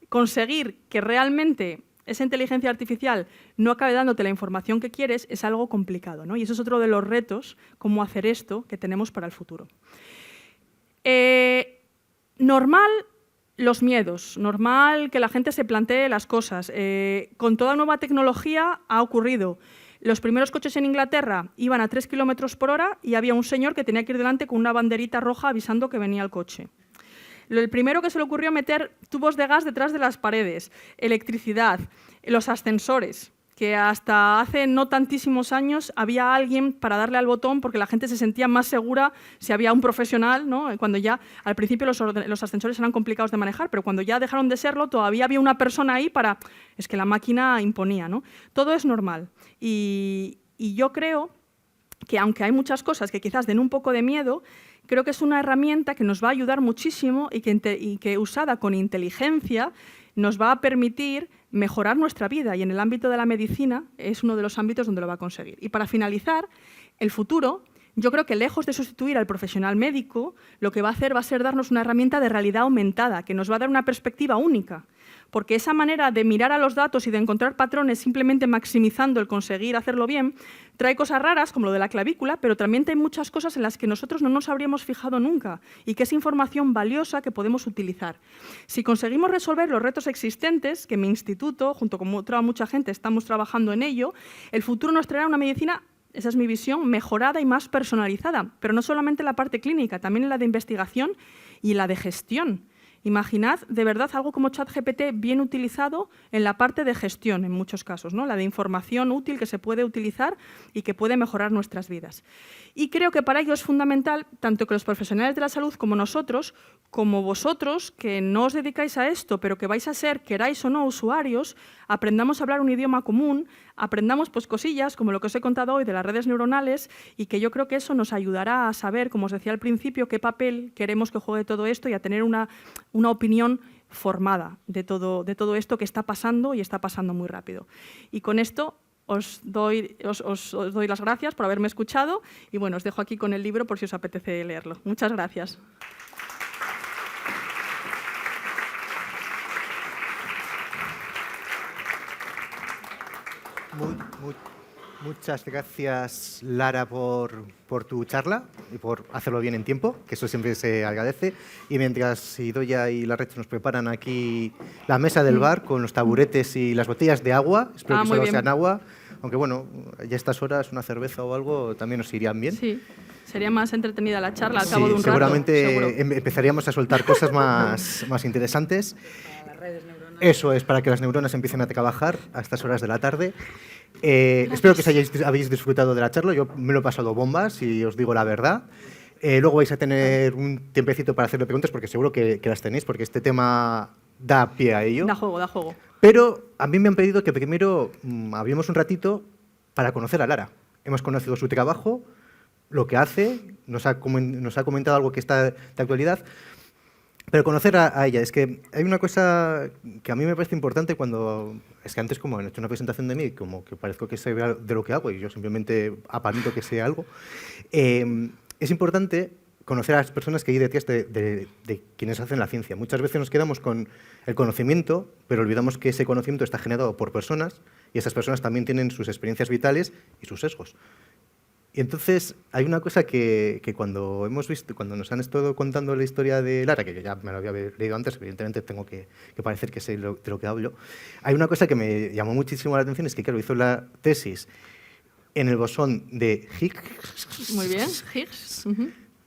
conseguir que realmente esa inteligencia artificial no acabe dándote la información que quieres es algo complicado, ¿no? Y eso es otro de los retos, cómo hacer esto, que tenemos para el futuro. Normal los miedos, normal que la gente se plantee las cosas. Con toda nueva tecnología ha ocurrido. Los primeros coches en Inglaterra iban a 3 kilómetros por hora y había un señor que tenía que ir delante con una banderita roja avisando que venía el coche. El primero que se le ocurrió meter tubos de gas detrás de las paredes, electricidad, los ascensores, que hasta hace no tantísimos años había alguien para darle al botón porque la gente se sentía más segura si había un profesional, ¿no? Cuando ya al principio los ascensores eran complicados de manejar, pero cuando ya dejaron de serlo todavía había una persona ahí para... Es que la máquina imponía, ¿no? Todo es normal y yo creo que aunque hay muchas cosas que quizás den un poco de miedo, creo que es una herramienta que nos va a ayudar muchísimo y que usada con inteligencia nos va a permitir mejorar nuestra vida y en el ámbito de la medicina es uno de los ámbitos donde lo va a conseguir. Y para finalizar, el futuro, yo creo que lejos de sustituir al profesional médico, lo que va a hacer va a ser darnos una herramienta de realidad aumentada que nos va a dar una perspectiva única. Porque esa manera de mirar a los datos y de encontrar patrones simplemente maximizando el conseguir hacerlo bien, trae cosas raras, como lo de la clavícula, pero también hay muchas cosas en las que nosotros no nos habríamos fijado nunca y que es información valiosa que podemos utilizar. Si conseguimos resolver los retos existentes, que mi instituto, junto con mucha gente, estamos trabajando en ello, el futuro nos traerá una medicina, esa es mi visión, mejorada y más personalizada, pero no solamente en la parte clínica, también en la de investigación y en la de gestión. Imaginad, de verdad, algo como ChatGPT bien utilizado en la parte de gestión, en muchos casos, ¿no? La de información útil que se puede utilizar y que puede mejorar nuestras vidas. Y creo que para ello es fundamental, tanto que los profesionales de la salud como nosotros, como vosotros, que no os dedicáis a esto, pero que vais a ser, queráis o no, usuarios, aprendamos a hablar un idioma común, aprendamos pues, cosillas, como lo que os he contado hoy de las redes neuronales, y que yo creo que eso nos ayudará a saber, como os decía al principio, qué papel queremos que juegue todo esto y a tener una opinión formada de todo esto que está pasando y está pasando muy rápido. Y con esto os doy las gracias por haberme escuchado y bueno, os dejo aquí con el libro por si os apetece leerlo. Muchas gracias. Muchas gracias, Lara, por tu charla y por hacerlo bien en tiempo, que eso siempre se agradece. Y mientras Idoia y Larraitz nos preparan aquí la mesa del bar con los taburetes y las botellas de agua, espero que solo sean agua, aunque bueno, ya a estas horas una cerveza o algo también nos irían bien. Sí, sería más entretenida la charla al cabo de un rato. Seguramente empezaríamos a soltar cosas más interesantes. Eso es, para que las neuronas empiecen a trabajar a estas horas de la tarde. Espero que habéis disfrutado de la charla. Yo me lo he pasado bombas, y os digo la verdad. Luego vais a tener un tiempecito para hacerle preguntas, porque seguro que las tenéis, porque este tema da pie a ello. Da juego. Pero a mí me han pedido que primero hablemos un ratito para conocer a Lara. Hemos conocido su trabajo, lo que hace, nos ha comentado algo que está de actualidad, pero conocer a ella. Es que hay una cosa que a mí me parece importante cuando... Es que antes, como han hecho una presentación de mí, como que parezco que sé de lo que hago y yo simplemente aparento que sé algo, es importante conocer a las personas que hay detrás de quienes hacen la ciencia. Muchas veces nos quedamos con el conocimiento, pero olvidamos que ese conocimiento está generado por personas y esas personas también tienen sus experiencias vitales y sus sesgos. Y entonces hay una cosa que cuando nos han estado contando la historia de Lara, que yo ya me lo había leído antes, evidentemente tengo que parecer que sé de lo que hablo, hay una cosa que me llamó muchísimo la atención, es que claro, hizo la tesis en el bosón de Higgs. Muy bien, Higgs.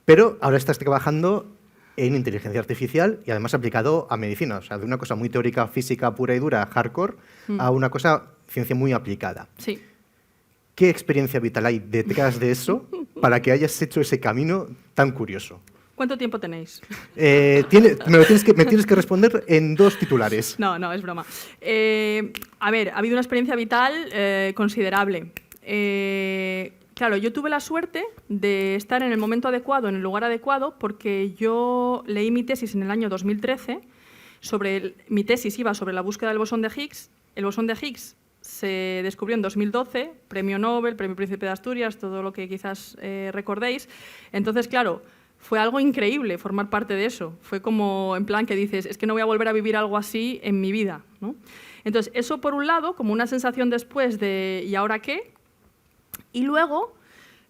Pero ahora estás trabajando en inteligencia artificial y además aplicado a medicina, o sea, de una cosa muy teórica, física pura y dura, hardcore, a una cosa, ciencia muy aplicada. Sí. ¿Qué experiencia vital hay detrás de eso para que hayas hecho ese camino tan curioso? ¿Cuánto tiempo tenéis? Me tienes que responder en 2 titulares. No, es broma. A ver, ha habido una experiencia vital considerable. Claro, yo tuve la suerte de estar en el momento adecuado, en el lugar adecuado, porque yo leí mi tesis en el año 2013. Mi tesis iba sobre la búsqueda del bosón de Higgs. El bosón de Higgs se descubrió en 2012, premio Nobel, premio Príncipe de Asturias, todo lo que quizás recordéis. Entonces, claro, fue algo increíble formar parte de eso. Fue como en plan que dices, es que no voy a volver a vivir algo así en mi vida, ¿no? Entonces, eso por un lado, como una sensación después de ¿y ahora qué? Y luego,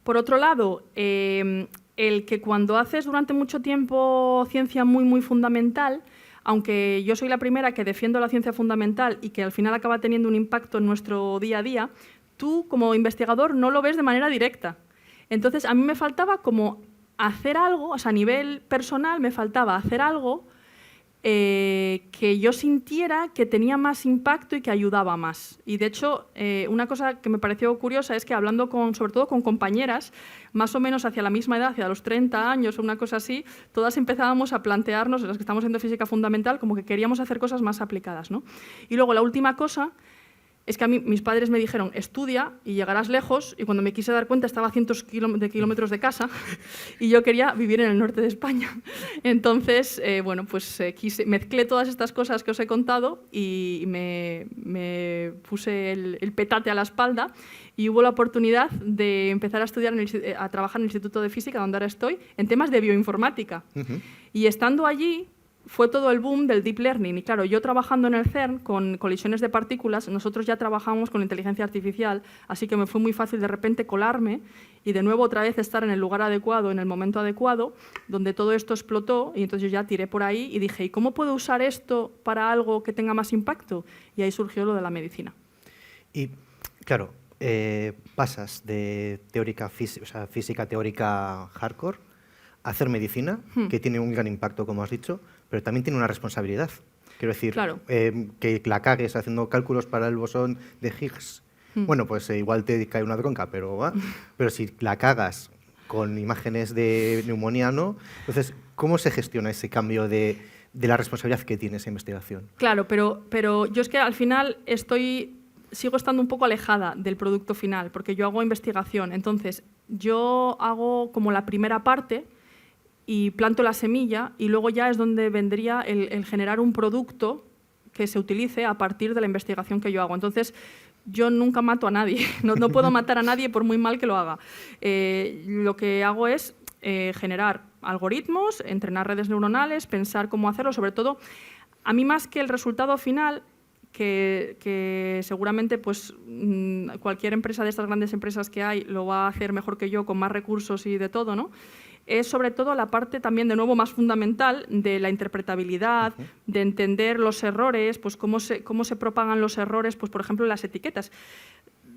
por otro lado, el que cuando haces durante mucho tiempo ciencia muy, muy fundamental, aunque yo soy la primera que defiendo la ciencia fundamental y que al final acaba teniendo un impacto en nuestro día a día, tú como investigador no lo ves de manera directa. Entonces, a mí me faltaba como hacer algo, o sea, a nivel personal me faltaba hacer algo que yo sintiera que tenía más impacto y que ayudaba más. Y de hecho, una cosa que me pareció curiosa es que hablando sobre todo con compañeras, más o menos hacia la misma edad, hacia los 30 años o una cosa así, todas empezábamos a plantearnos, las que estamos haciendo física fundamental, como que queríamos hacer cosas más aplicadas, ¿no? Y luego la última cosa es que a mí mis padres me dijeron, estudia y llegarás lejos, y cuando me quise dar cuenta estaba a cientos de kilómetros de casa y yo quería vivir en el norte de España. Entonces, bueno, pues mezclé todas estas cosas que os he contado y me puse el petate a la espalda y hubo la oportunidad de empezar a estudiar, a trabajar en el Instituto de Física, donde ahora estoy, en temas de bioinformática. Y estando allí, fue todo el boom del deep learning. Y claro, yo trabajando en el CERN con colisiones de partículas, nosotros ya trabajamos con inteligencia artificial, así que me fue muy fácil de repente colarme y de nuevo otra vez estar en el lugar adecuado, en el momento adecuado, donde todo esto explotó y entonces yo ya tiré por ahí y dije, ¿y cómo puedo usar esto para algo que tenga más impacto? Y ahí surgió lo de la medicina. Y claro, pasas de física teórica hardcore a hacer medicina, que tiene un gran impacto, como has dicho, pero también tiene una responsabilidad. Quiero decir, claro. Que la cagues haciendo cálculos para el bosón de Higgs, bueno, pues igual te cae una bronca, pero si la cagas con imágenes de neumonía, ¿no? Entonces, ¿cómo se gestiona ese cambio de la responsabilidad que tiene esa investigación? Claro, pero yo es que al final sigo estando un poco alejada del producto final, porque yo hago investigación. Entonces, yo hago como la primera parte y planto la semilla y luego ya es donde vendría el generar un producto que se utilice a partir de la investigación que yo hago. Entonces, yo nunca mato a nadie, no puedo matar a nadie por muy mal que lo haga. Lo que hago es generar algoritmos, entrenar redes neuronales, pensar cómo hacerlo, sobre todo, a mí más que el resultado final, que seguramente pues, cualquier empresa de estas grandes empresas que hay lo va a hacer mejor que yo, con más recursos y de todo, ¿no? Es sobre todo la parte también, de nuevo, más fundamental de la interpretabilidad, de entender los errores, pues cómo se propagan los errores, pues por ejemplo, las etiquetas.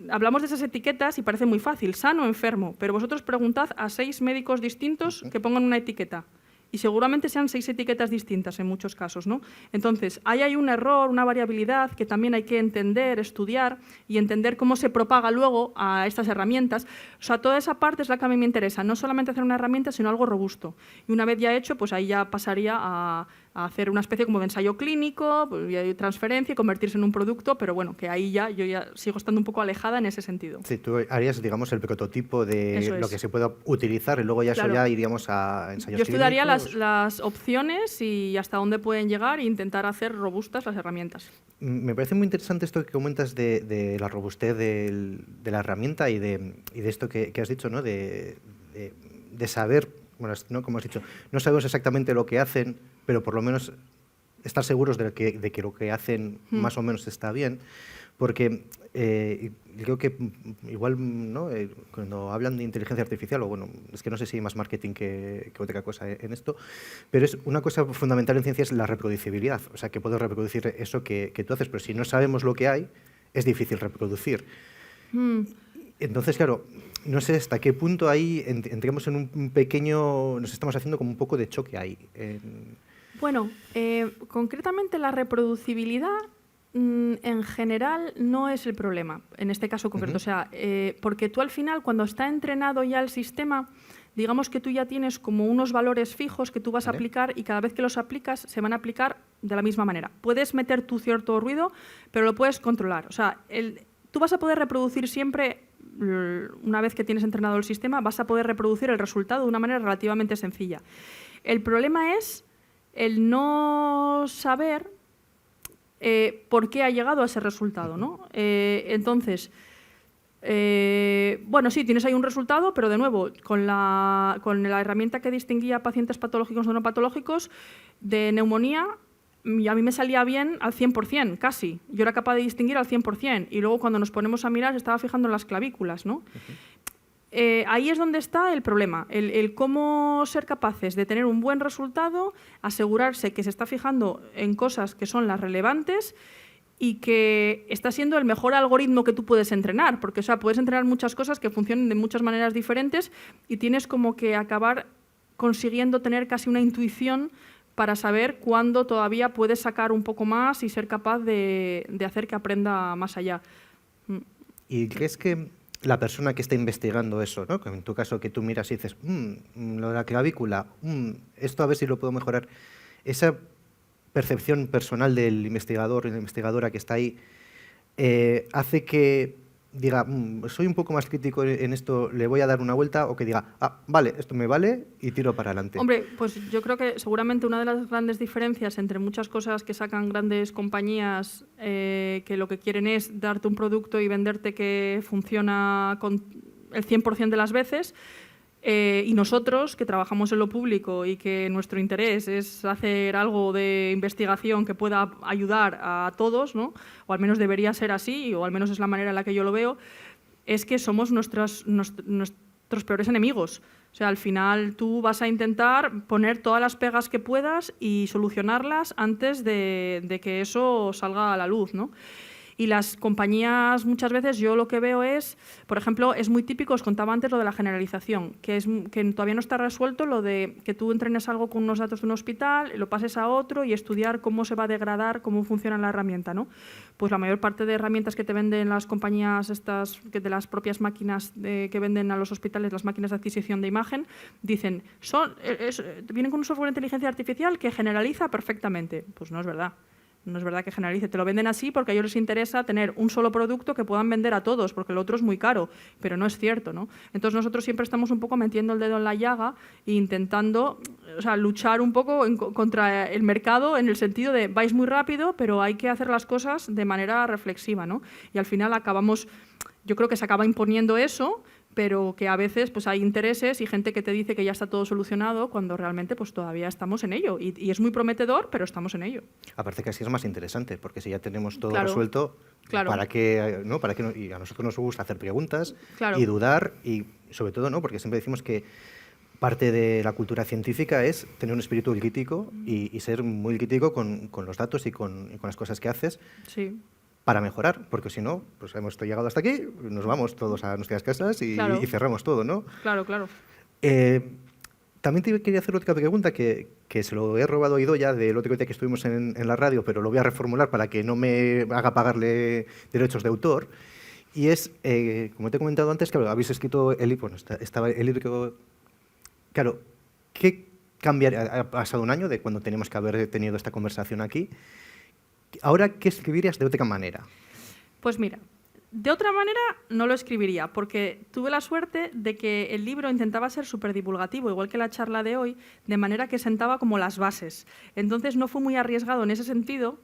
Hablamos de esas etiquetas y parece muy fácil, sano o enfermo, pero vosotros preguntad a 6 médicos distintos que pongan una etiqueta y seguramente sean 6 etiquetas distintas en muchos casos, ¿no? Entonces, ahí hay un error, una variabilidad que también hay que entender, estudiar y entender cómo se propaga luego a estas herramientas. O sea, toda esa parte es la que a mí me interesa, no solamente hacer una herramienta, sino algo robusto. Y una vez ya hecho, pues ahí ya pasaría a hacer una especie como de ensayo clínico, pues, transferencia y convertirse en un producto, pero bueno, que ahí ya yo ya sigo estando un poco alejada en ese sentido. Sí, tú harías, digamos, el prototipo de Eso es. lo que se pueda utilizar y luego ya Claro. eso ya iríamos a ensayos Yo estudiaría clínicos. las opciones y hasta dónde pueden llegar e intentar hacer robustas las herramientas. Me parece muy interesante esto que comentas de la robustez de la herramienta y de esto que has dicho, ¿no? De saber, bueno, ¿no? Como has dicho, no sabemos exactamente lo que hacen, pero por lo menos estar seguros de que lo que hacen más o menos está bien, porque creo que igual, ¿no? Cuando hablan de inteligencia artificial, o bueno, es que no sé si hay más marketing que otra cosa en esto, pero es una cosa fundamental en ciencia es la reproducibilidad, o sea, que puedo reproducir eso que tú haces, pero si no sabemos lo que hay, es difícil reproducir. Entonces, claro, no sé hasta qué punto ahí entremos en un pequeño, nos estamos haciendo como un poco de choque ahí. Bueno, concretamente la reproducibilidad en general no es el problema, en este caso concreto. O sea, porque tú al final, cuando está entrenado ya el sistema, digamos que tú ya tienes como unos valores fijos que tú vas a aplicar y cada vez que los aplicas se van a aplicar de la misma manera. Puedes meter tu cierto ruido, pero lo puedes controlar. O sea, tú vas a poder reproducir siempre, una vez que tienes entrenado el sistema, vas a poder reproducir el resultado de una manera relativamente sencilla. El problema es el no saber por qué ha llegado a ese resultado, ¿no? Entonces, bueno, sí, tienes ahí un resultado, pero de nuevo, con la herramienta que distinguía pacientes patológicos o no patológicos de neumonía, y a mí me salía bien al 100%, casi. Yo era capaz de distinguir al 100%. Y luego cuando nos ponemos a mirar, se estaba fijando en las clavículas, ¿no? Ahí es donde está el problema, el cómo ser capaces de tener un buen resultado, asegurarse que se está fijando en cosas que son las relevantes y que está siendo el mejor algoritmo que tú puedes entrenar, porque o sea, puedes entrenar muchas cosas que funcionen de muchas maneras diferentes y tienes como que acabar consiguiendo tener casi una intuición para saber cuándo todavía puedes sacar un poco más y ser capaz de hacer que aprenda más allá. ¿Y crees que la persona que está investigando eso, ¿no? En tu caso que tú miras y dices, lo de la clavícula, esto a ver si lo puedo mejorar, esa percepción personal del investigador y la investigadora que está ahí hace que diga, soy un poco más crítico en esto, le voy a dar una vuelta, o que diga, vale, esto me vale y tiro para adelante? Hombre, pues yo creo que seguramente una de las grandes diferencias entre muchas cosas que sacan grandes compañías que lo que quieren es darte un producto y venderte que funciona con el 100% de las veces, y nosotros, que trabajamos en lo público y que nuestro interés es hacer algo de investigación que pueda ayudar a todos, ¿no? O al menos debería ser así, o al menos es la manera en la que yo lo veo, es que somos nuestros peores enemigos. O sea, al final tú vas a intentar poner todas las pegas que puedas y solucionarlas antes de que eso salga a la luz, ¿no? Y las compañías muchas veces yo lo que veo es, por ejemplo, es muy típico, os contaba antes lo de la generalización, que todavía no está resuelto lo de que tú entrenes algo con unos datos de un hospital, lo pases a otro y estudiar cómo se va a degradar, cómo funciona la herramienta, ¿no? Pues la mayor parte de herramientas que te venden las compañías estas, de las propias máquinas que venden a los hospitales, las máquinas de adquisición de imagen, dicen, vienen con un software de inteligencia artificial que generaliza perfectamente. Pues no es verdad. No es verdad que generalice, te lo venden así porque a ellos les interesa tener un solo producto que puedan vender a todos, porque el otro es muy caro, pero no es cierto, ¿no? Entonces nosotros siempre estamos un poco metiendo el dedo en la llaga e intentando, o sea, luchar un poco contra el mercado en el sentido de vais muy rápido, pero hay que hacer las cosas de manera reflexiva, ¿no? Y al final acabamos, yo creo que se acaba imponiendo eso, pero que a veces pues, hay intereses y gente que te dice que ya está todo solucionado cuando realmente pues, todavía estamos en ello. Y es muy prometedor, pero estamos en ello. Aparte que así es más interesante, porque si ya tenemos todo Claro, resuelto, claro. ¿para qué, no? Y a nosotros nos gusta hacer preguntas Claro. y dudar, y sobre todo, ¿no? Porque siempre decimos que parte de la cultura científica es tener un espíritu crítico y ser muy crítico con los datos y con las cosas que haces. Sí. Para mejorar, porque si no, pues hemos llegado hasta aquí, nos vamos todos a nuestras casas y, Claro. y cerramos todo, ¿no? Claro, claro. También te quería hacer otra pregunta que se lo he robado a Idoia del otro día que estuvimos en la radio, pero lo voy a reformular para que no me haga pagarle derechos de autor. Y es, como te he comentado antes, claro, habéis escrito el libro, bueno, estaba el libro. Claro, ¿qué cambiaría? Ha pasado un año de cuando tenemos que haber tenido esta conversación aquí. Ahora, ¿qué escribirías de otra manera? Pues mira, de otra manera no lo escribiría, porque tuve la suerte de que el libro intentaba ser súper divulgativo, igual que la charla de hoy, de manera que sentaba como las bases. Entonces no fue muy arriesgado en ese sentido,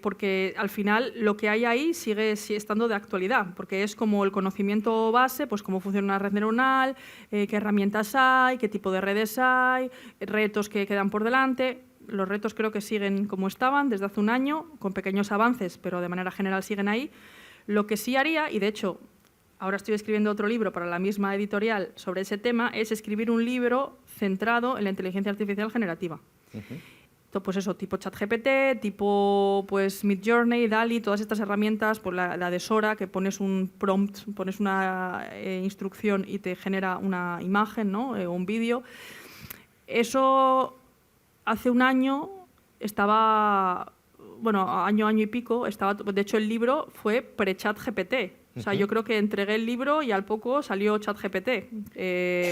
porque al final lo que hay ahí sigue estando de actualidad, porque es como el conocimiento base, pues cómo funciona una red neuronal, qué herramientas hay, qué tipo de redes hay, retos que quedan por delante. Los retos creo que siguen como estaban desde hace un año, con pequeños avances, pero de manera general siguen ahí. Lo que sí haría, y de hecho ahora estoy escribiendo otro libro para la misma editorial sobre ese tema, es escribir un libro centrado en la inteligencia artificial generativa. Pues eso, tipo ChatGPT, tipo pues Midjourney, DALL-E, todas estas herramientas, pues la de Sora, que pones un prompt, pones una instrucción y te genera una imagen, ¿no? O un vídeo. Eso hace un año estaba, bueno, año y pico, estaba, de hecho el libro fue pre-ChatGPT. O sea, yo creo que entregué el libro y al poco salió ChatGPT.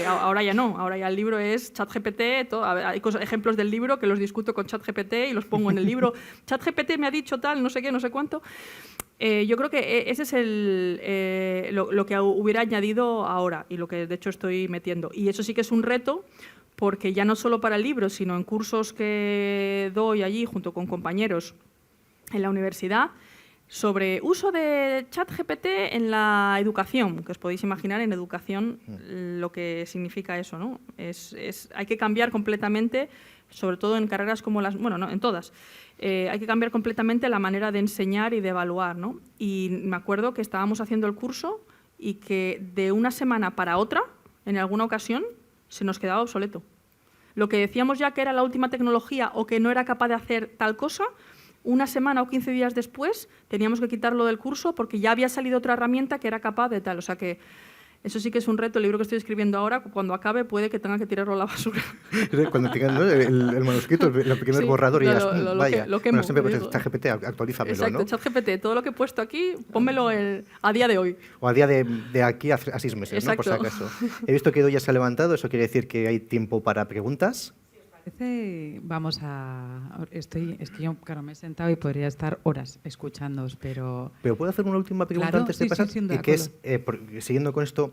Ahora ya no, ahora ya el libro es ChatGPT. Hay ejemplos del libro que los discuto con ChatGPT y los pongo en el libro. ChatGPT me ha dicho tal, no sé qué, no sé cuánto. Yo creo que ese es lo que hubiera añadido ahora y lo que de hecho estoy metiendo. Y eso sí que es un reto, porque ya no solo para el libro, sino en cursos que doy allí junto con compañeros en la universidad, sobre uso de ChatGPT en la educación, que os podéis imaginar en educación lo que significa eso, ¿no? Hay que cambiar completamente, sobre todo en carreras como las, bueno, no, en todas, hay que cambiar completamente la manera de enseñar y de evaluar, ¿no? Y me acuerdo que estábamos haciendo el curso y que de una semana para otra, en alguna ocasión, se nos quedaba obsoleto. Lo que decíamos ya que era la última tecnología o que no era capaz de hacer tal cosa, una semana o 15 días después teníamos que quitarlo del curso porque ya había salido otra herramienta que era capaz de tal. O sea que eso sí que es un reto. El libro que estoy escribiendo ahora, cuando acabe, puede que tenga que tirarlo a la basura. Cuando tengas, ¿no? el manuscrito, el primer borrador y ya vaya. Lo quemo, bueno, siempre pues, ChatGPT, actualízamelo, exacto, ¿no? ChatGPT, todo lo que he puesto aquí, pónmelo a día de hoy. O a día de aquí a 6 meses, ¿no? Por si acaso. He visto que Idoia se ha levantado, eso quiere decir que hay tiempo para preguntas. Vamos es que yo, claro, me he sentado y podría estar horas escuchándoos, pero... Pero ¿puedo hacer una última pregunta claro, antes de sí, pasar? Sí, que es, siguiendo con esto,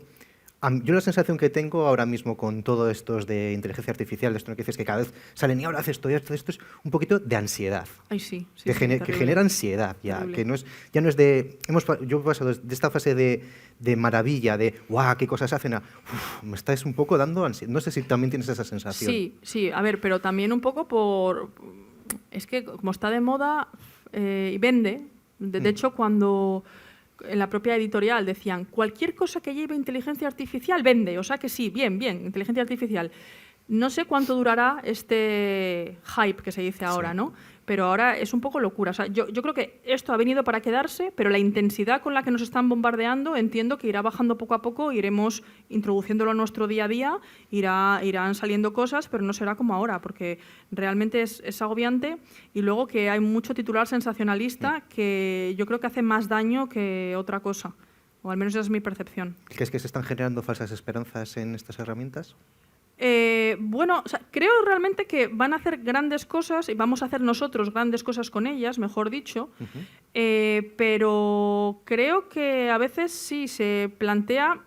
yo la sensación que tengo ahora mismo con todo esto de inteligencia artificial, de esto que dices que cada vez salen y ahora hace esto, es un poquito de ansiedad. Ay, sí, que genera ansiedad ya, terrible. Que ya no es de... yo he pasado de esta fase de maravilla, de ¡guau, qué cosas hacen! Me estáis un poco dando ansiedad. No sé si también tienes esa sensación. Sí, a ver, pero también un poco es que como está de moda y vende, de hecho cuando... En la propia editorial decían, cualquier cosa que lleve inteligencia artificial vende, o sea que sí, bien, inteligencia artificial. No sé cuánto durará este hype que se dice ahora, sí, ¿no? Pero ahora es un poco locura. O sea, yo creo que esto ha venido para quedarse, pero la intensidad con la que nos están bombardeando entiendo que irá bajando poco a poco, iremos introduciéndolo a nuestro día a día, irán saliendo cosas, pero no será como ahora, porque realmente es agobiante. Y luego que hay mucho titular sensacionalista que yo creo que hace más daño que otra cosa, o al menos esa es mi percepción. ¿Crees que se están generando falsas esperanzas en estas herramientas? Bueno, o sea, creo realmente que van a hacer grandes cosas y vamos a hacer nosotros grandes cosas con ellas, mejor dicho, pero creo que a veces sí se plantea,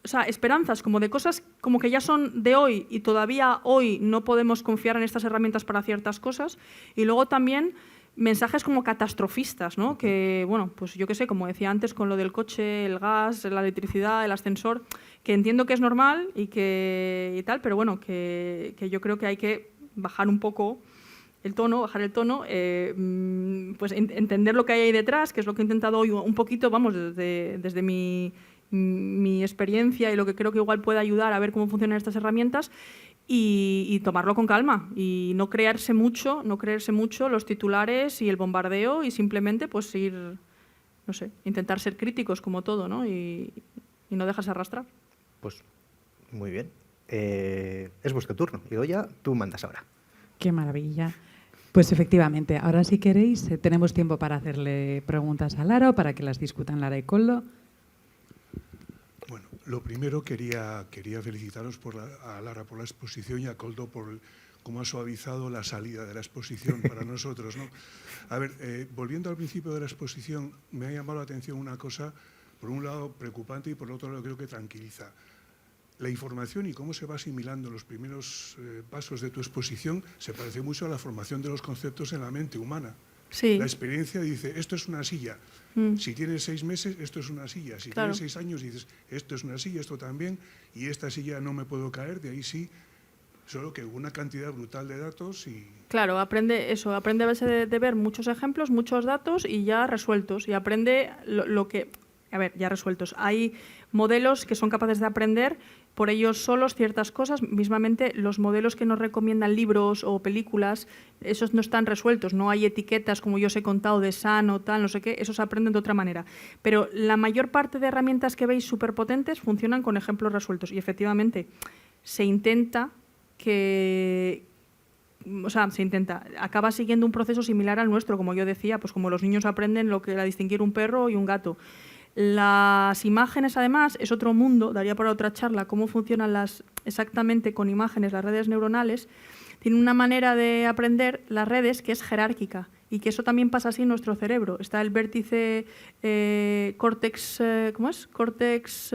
o sea, esperanzas como de cosas como que ya son de hoy y todavía hoy no podemos confiar en estas herramientas para ciertas cosas, y luego también mensajes como catastrofistas, ¿no? Que, bueno, pues yo qué sé, como decía antes con lo del coche, el gas, la electricidad, el ascensor, que entiendo que es normal y tal, pero bueno, que yo creo que hay que bajar un poco el tono, pues entender lo que hay ahí detrás, que es lo que he intentado hoy un poquito, vamos, desde mi experiencia y lo que creo que igual puede ayudar a ver cómo funcionan estas herramientas, y tomarlo con calma y no creerse mucho los titulares y el bombardeo, y simplemente pues no sé, intentar ser críticos como todo, ¿no? Y no dejarse arrastrar. Pues muy bien. es vuestro turno. Idoia, tú mandas ahora. Qué maravilla. Pues efectivamente, ahora si queréis, tenemos tiempo para hacerle preguntas a Lara o para que las discutan Lara y Koldo. Bueno, lo primero quería felicitaros a Lara por la exposición y a Koldo por cómo ha suavizado la salida de la exposición para nosotros, ¿no? A ver, volviendo al principio de la exposición, me ha llamado la atención una cosa, por un lado preocupante y por otro lado creo que tranquiliza. La información y cómo se va asimilando los primeros pasos de tu exposición se parece mucho a la formación de los conceptos en la mente humana. Sí. La experiencia dice, esto es una silla. Si tienes 6 meses, esto es una silla. Si Claro. tienes 6 años, dices, esto es una silla, esto también, y esta silla no me puedo caer, de ahí sí. Solo que una cantidad brutal de datos y... Claro, aprende a base de ver muchos ejemplos, muchos datos y ya resueltos. Y aprende lo que... A ver, ya resueltos. Hay modelos que son capaces de aprender por ellos solos ciertas cosas. Mismamente, los modelos que nos recomiendan libros o películas, esos no están resueltos. No hay etiquetas, como yo os he contado, de sano, tal, no sé qué. Esos aprenden de otra manera. Pero la mayor parte de herramientas que veis superpotentes funcionan con ejemplos resueltos. Y efectivamente, se intenta, acaba siguiendo un proceso similar al nuestro, como yo decía, pues como los niños aprenden a distinguir un perro y un gato. Las imágenes, además, es otro mundo, daría para otra charla, cómo funcionan exactamente con imágenes las redes neuronales. Tienen una manera de aprender las redes que es jerárquica y que eso también pasa así en nuestro cerebro. Está el vértice córtex, córtex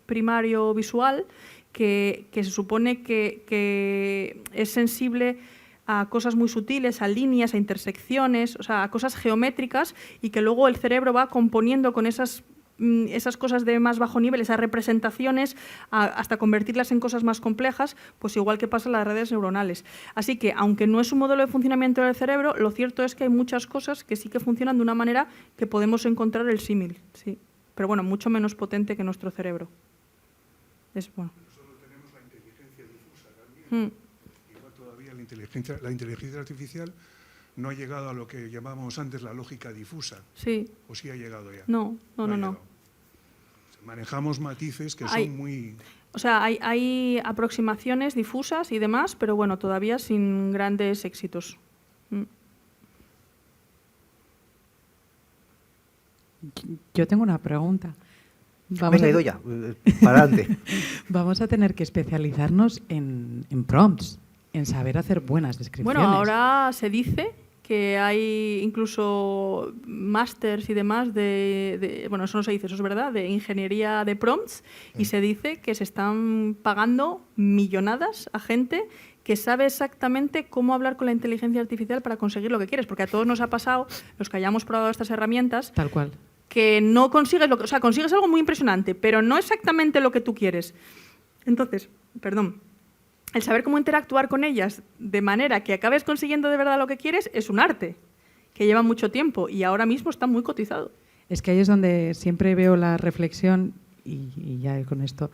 primario visual, que se supone que es sensible a cosas muy sutiles, a líneas, a intersecciones, o sea, a cosas geométricas y que luego el cerebro va componiendo con esas cosas de más bajo nivel, esas representaciones, hasta convertirlas en cosas más complejas, pues igual que pasa en las redes neuronales. Así que, aunque no es un modelo de funcionamiento del cerebro, lo cierto es que hay muchas cosas que sí que funcionan de una manera que podemos encontrar el símil, sí. Pero bueno, mucho menos potente que nuestro cerebro. Es bueno. Solo tenemos la inteligencia difusa también. Igual todavía la inteligencia artificial no ha llegado a lo que llamábamos antes la lógica difusa. Sí. ¿O sí ha llegado ya? No. Ha llegado. Manejamos matices que son muy... O sea, hay aproximaciones difusas y demás, pero bueno, todavía sin grandes éxitos. Yo tengo una pregunta. Venga, Idoia, para adelante. Vamos a tener que especializarnos en prompts, en saber hacer buenas descripciones. Bueno, ahora se dice que hay incluso másters y demás bueno, eso no se dice, eso es verdad, de ingeniería de prompts, y se dice que se están pagando millonadas a gente que sabe exactamente cómo hablar con la inteligencia artificial para conseguir lo que quieres, porque a todos nos ha pasado, los que hayamos probado estas herramientas, tal cual, que no consigues lo que, o sea, consigues algo muy impresionante, pero no exactamente lo que tú quieres. Entonces, el saber cómo interactuar con ellas de manera que acabes consiguiendo de verdad lo que quieres es un arte que lleva mucho tiempo y ahora mismo está muy cotizado. Es que ahí es donde siempre veo la reflexión, y ya con esto,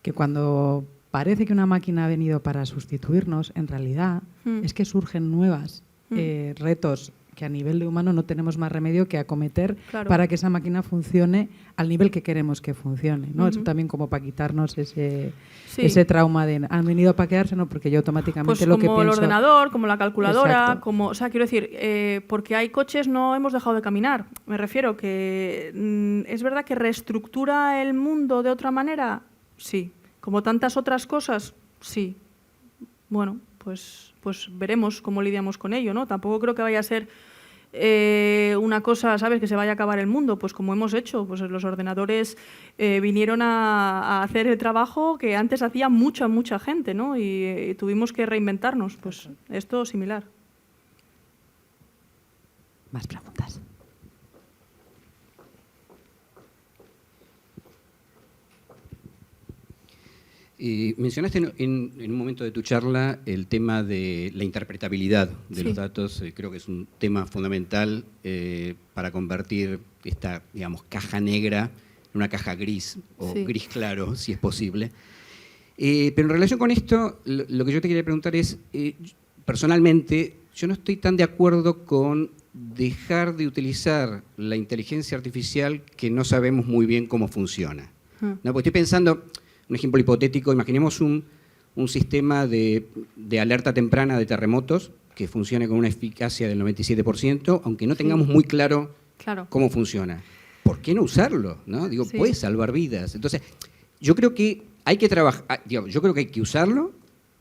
que cuando parece que una máquina ha venido para sustituirnos, en realidad es que surgen nuevos retos que a nivel de humano no tenemos más remedio que acometer para que esa máquina funcione al nivel que queremos que funcione, ¿no? Eso también como para quitarnos ese trauma de han venido para quedarse, no, porque yo automáticamente pues lo que pienso... como el ordenador, como la calculadora, Exacto. o sea, quiero decir, porque hay coches no hemos dejado de caminar. Me refiero que es verdad que reestructura el mundo de otra manera, sí. Como tantas otras cosas, sí. Bueno, pues veremos cómo lidiamos con ello, ¿no? Tampoco creo que vaya a ser una cosa, ¿sabes?, que se vaya a acabar el mundo. Pues como hemos hecho, pues los ordenadores vinieron a hacer el trabajo que antes hacía mucha gente, ¿no? Y tuvimos que reinventarnos. Pues esto similar. Más preguntas. Mencionaste en un momento de tu charla el tema de la interpretabilidad de los datos. Creo que es un tema fundamental para convertir esta, digamos, caja negra en una caja gris o gris claro, si es posible. Pero en relación con esto, lo que yo te quería preguntar es, personalmente, yo no estoy tan de acuerdo con dejar de utilizar la inteligencia artificial que no sabemos muy bien cómo funciona. ¿No? Porque estoy pensando... un ejemplo hipotético, imaginemos un sistema de alerta temprana de terremotos que funcione con una eficacia del 97%, aunque no tengamos muy claro cómo funciona. ¿Por qué no usarlo? ¿No? Digo, puede salvar vidas. Entonces, yo creo que hay que trabajar, yo creo que hay que usarlo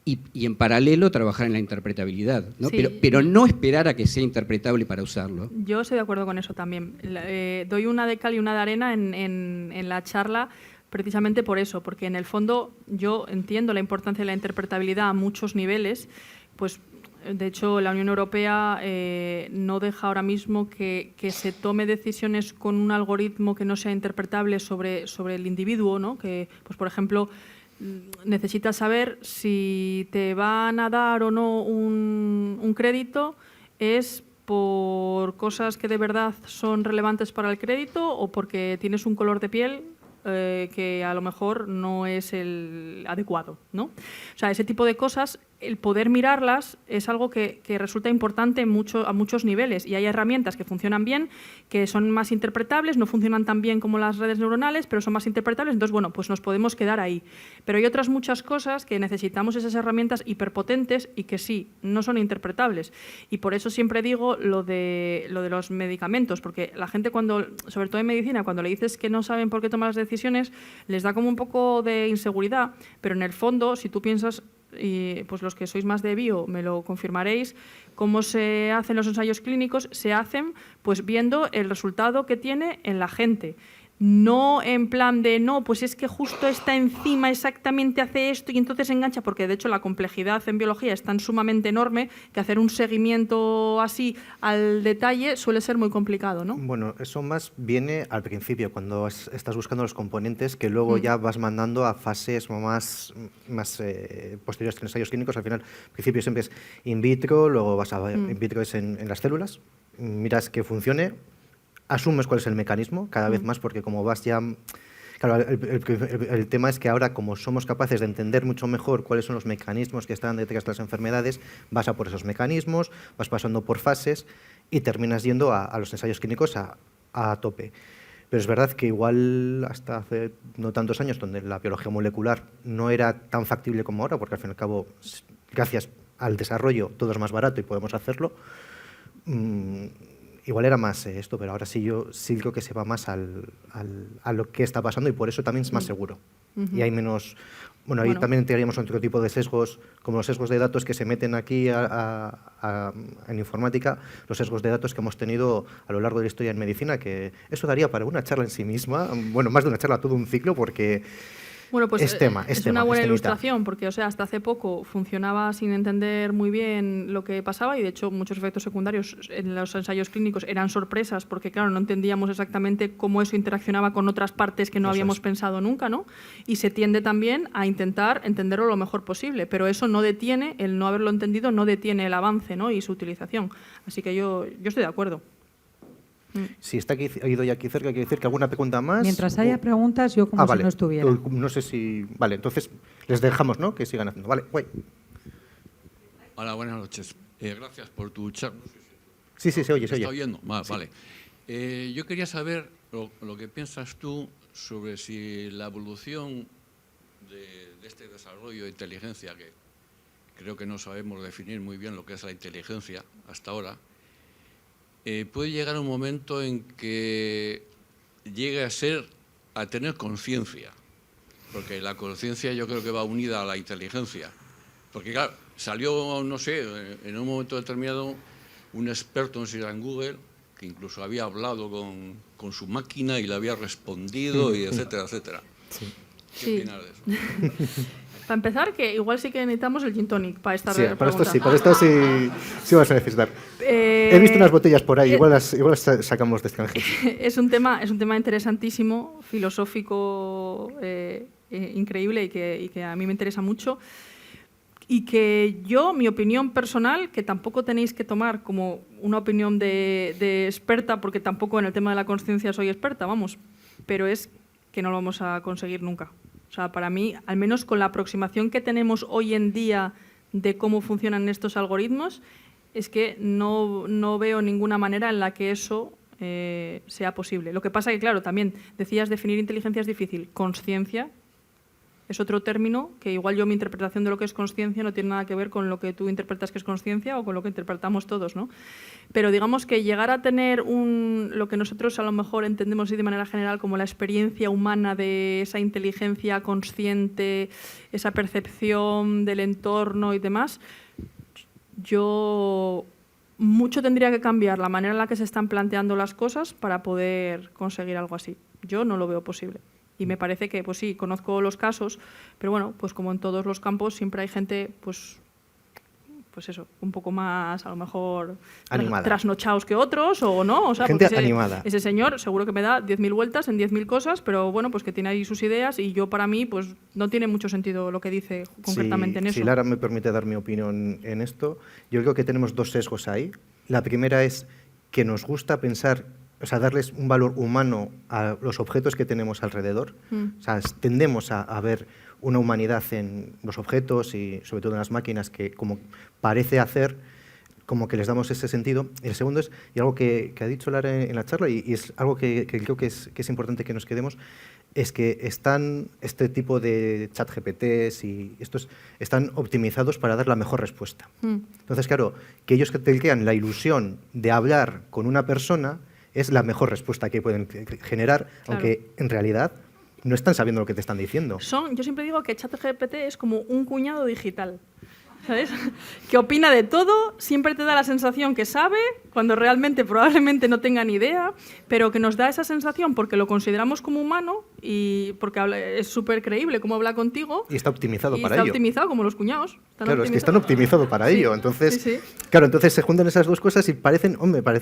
y en paralelo trabajar en la interpretabilidad, ¿no? Pero no esperar a que sea interpretable para usarlo. Yo estoy de acuerdo con eso también. Doy una de cal y una de arena en la charla precisamente por eso, porque en el fondo yo entiendo la importancia de la interpretabilidad a muchos niveles, pues de hecho la Unión Europea no deja ahora mismo que se tome decisiones con un algoritmo que no sea interpretable sobre el individuo, ¿no? Que, pues por ejemplo, necesitas saber si te van a dar o no un crédito es por cosas que de verdad son relevantes para el crédito o porque tienes un color de piel que a lo mejor no es el adecuado, ¿no? O sea, ese tipo de cosas, el poder mirarlas es algo que resulta importante a muchos niveles y hay herramientas que funcionan bien, que son más interpretables, no funcionan tan bien como las redes neuronales, pero son más interpretables, entonces, bueno, pues nos podemos quedar ahí. Pero hay otras muchas cosas que necesitamos esas herramientas hiperpotentes y que sí, no son interpretables. Y por eso siempre digo lo de los medicamentos, porque la gente cuando, sobre todo en medicina, cuando le dices que no saben por qué tomar las decisiones, les da como un poco de inseguridad, pero en el fondo, si tú piensas, y pues los que sois más de bio me lo confirmaréis, cómo se hacen los ensayos clínicos, se hacen pues viendo el resultado que tiene en la gente. No en plan de, no, pues es que justo esta enzima exactamente hace esto y entonces engancha, porque de hecho la complejidad en biología es tan sumamente enorme que hacer un seguimiento así al detalle suele ser muy complicado, ¿no? Bueno, eso más viene al principio, cuando estás buscando los componentes, que luego ya vas mandando a fases más posteriores en ensayos clínicos. Al final, al principio siempre es in vitro, luego vas a in vitro es en las células, miras que funcione, asumes cuál es el mecanismo cada vez más, porque como vas ya... Claro, el tema es que ahora, como somos capaces de entender mucho mejor cuáles son los mecanismos que están detrás de las enfermedades, vas a por esos mecanismos, vas pasando por fases y terminas yendo a los ensayos clínicos a tope. Pero es verdad que igual hasta hace no tantos años, donde la biología molecular no era tan factible como ahora, porque al fin y al cabo, gracias al desarrollo, todo es más barato y podemos hacerlo, igual era más esto, pero ahora sí yo sí creo que se va más a lo que está pasando y por eso también es más seguro. Y hay menos... Bueno, ahí también entraríamos en otro tipo de sesgos, como los sesgos de datos que se meten aquí en informática, los sesgos de datos que hemos tenido a lo largo de la historia en medicina, que eso daría para una charla en sí misma, bueno, más de una charla, todo un ciclo, porque... Bueno, pues es una buena ilustración, porque o sea, hasta hace poco funcionaba sin entender muy bien lo que pasaba y de hecho muchos efectos secundarios en los ensayos clínicos eran sorpresas porque claro, no entendíamos exactamente cómo eso interaccionaba con otras partes que no habíamos pensado nunca, ¿no? Y se tiende también a intentar entenderlo lo mejor posible, pero eso no detiene, el no haberlo entendido no detiene el avance, ¿no? Y su utilización. Así que yo estoy de acuerdo. Si está aquí, ha ido ya aquí cerca, quiere decir que alguna pregunta más. Mientras haya preguntas, yo como si no estuviera. No sé si... Vale, entonces les dejamos, ¿no? Que sigan haciendo. Vale, guay. Hola, buenas noches. Gracias por tu charla. Sí, se oye, se oye. ¿Está oyendo? Sí. Vale. Yo quería saber lo que piensas tú sobre si la evolución de este desarrollo de inteligencia, que creo que no sabemos definir muy bien lo que es la inteligencia hasta ahora, puede llegar un momento en que llegue a tener conciencia, porque la conciencia yo creo que va unida a la inteligencia. Porque claro, salió, no sé, en un momento determinado, un experto en Google, que incluso había hablado con su máquina y le había respondido, y etcétera, etcétera. Sí. ¿Qué opinas de eso? Para empezar, que igual sí que necesitamos el gin tonic para esta pregunta. Para esto sí vas a necesitar. He visto unas botellas por ahí, igual las sacamos de extranjero. Es un tema interesantísimo, filosófico, increíble y que a mí me interesa mucho. Y que mi opinión personal, que tampoco tenéis que tomar como una opinión de experta, porque tampoco en el tema de la consciencia soy experta, vamos, pero es que no lo vamos a conseguir nunca. O sea, para mí, al menos con la aproximación que tenemos hoy en día de cómo funcionan estos algoritmos, es que no veo ninguna manera en la que eso sea posible. Lo que pasa que, claro, también decías definir inteligencia es difícil. Consciencia, es otro término que igual yo mi interpretación de lo que es consciencia no tiene nada que ver con lo que tú interpretas que es consciencia o con lo que interpretamos todos, ¿no? Pero digamos que llegar a tener lo que nosotros a lo mejor entendemos de manera general como la experiencia humana de esa inteligencia consciente, esa percepción del entorno y demás, mucho tendría que cambiar la manera en la que se están planteando las cosas para poder conseguir algo así. Yo no lo veo posible. Y me parece que, pues sí, conozco los casos, pero bueno, pues como en todos los campos siempre hay gente, pues eso, un poco más, a lo mejor, animada, trasnochados que otros, o no. O sea, gente animada. Ese señor seguro que me da 10.000 vueltas en 10.000 cosas, pero bueno, pues que tiene ahí sus ideas y yo, para mí, pues no tiene mucho sentido lo que dice concretamente en eso. Si Lara me permite dar mi opinión en esto, yo creo que tenemos dos sesgos ahí. La primera es que nos gusta pensar, o sea, darles un valor humano a los objetos que tenemos alrededor. O sea, tendemos a ver una humanidad en los objetos y sobre todo en las máquinas que como parece hacer, como que les damos ese sentido. Y el segundo es, y algo que ha dicho Lara en la charla, y es algo que creo que es importante que nos quedemos, es que este tipo de chat GPTs y estos están optimizados para dar la mejor respuesta. Entonces, claro, que ellos que te crean la ilusión de hablar con una persona es la mejor respuesta que pueden generar, claro, aunque en realidad no están sabiendo lo que te están diciendo. Yo siempre digo que ChatGPT es como un cuñado digital, ¿sabes? Que opina de todo, siempre te da la sensación que sabe, cuando realmente probablemente no tenga ni idea, pero que nos da esa sensación porque lo consideramos como humano y porque es súper creíble cómo habla contigo. Y está optimizado para ello. Está optimizado como los cuñados. Claro, es que están optimizados para ello. Entonces, claro, entonces se juntan esas dos cosas y parece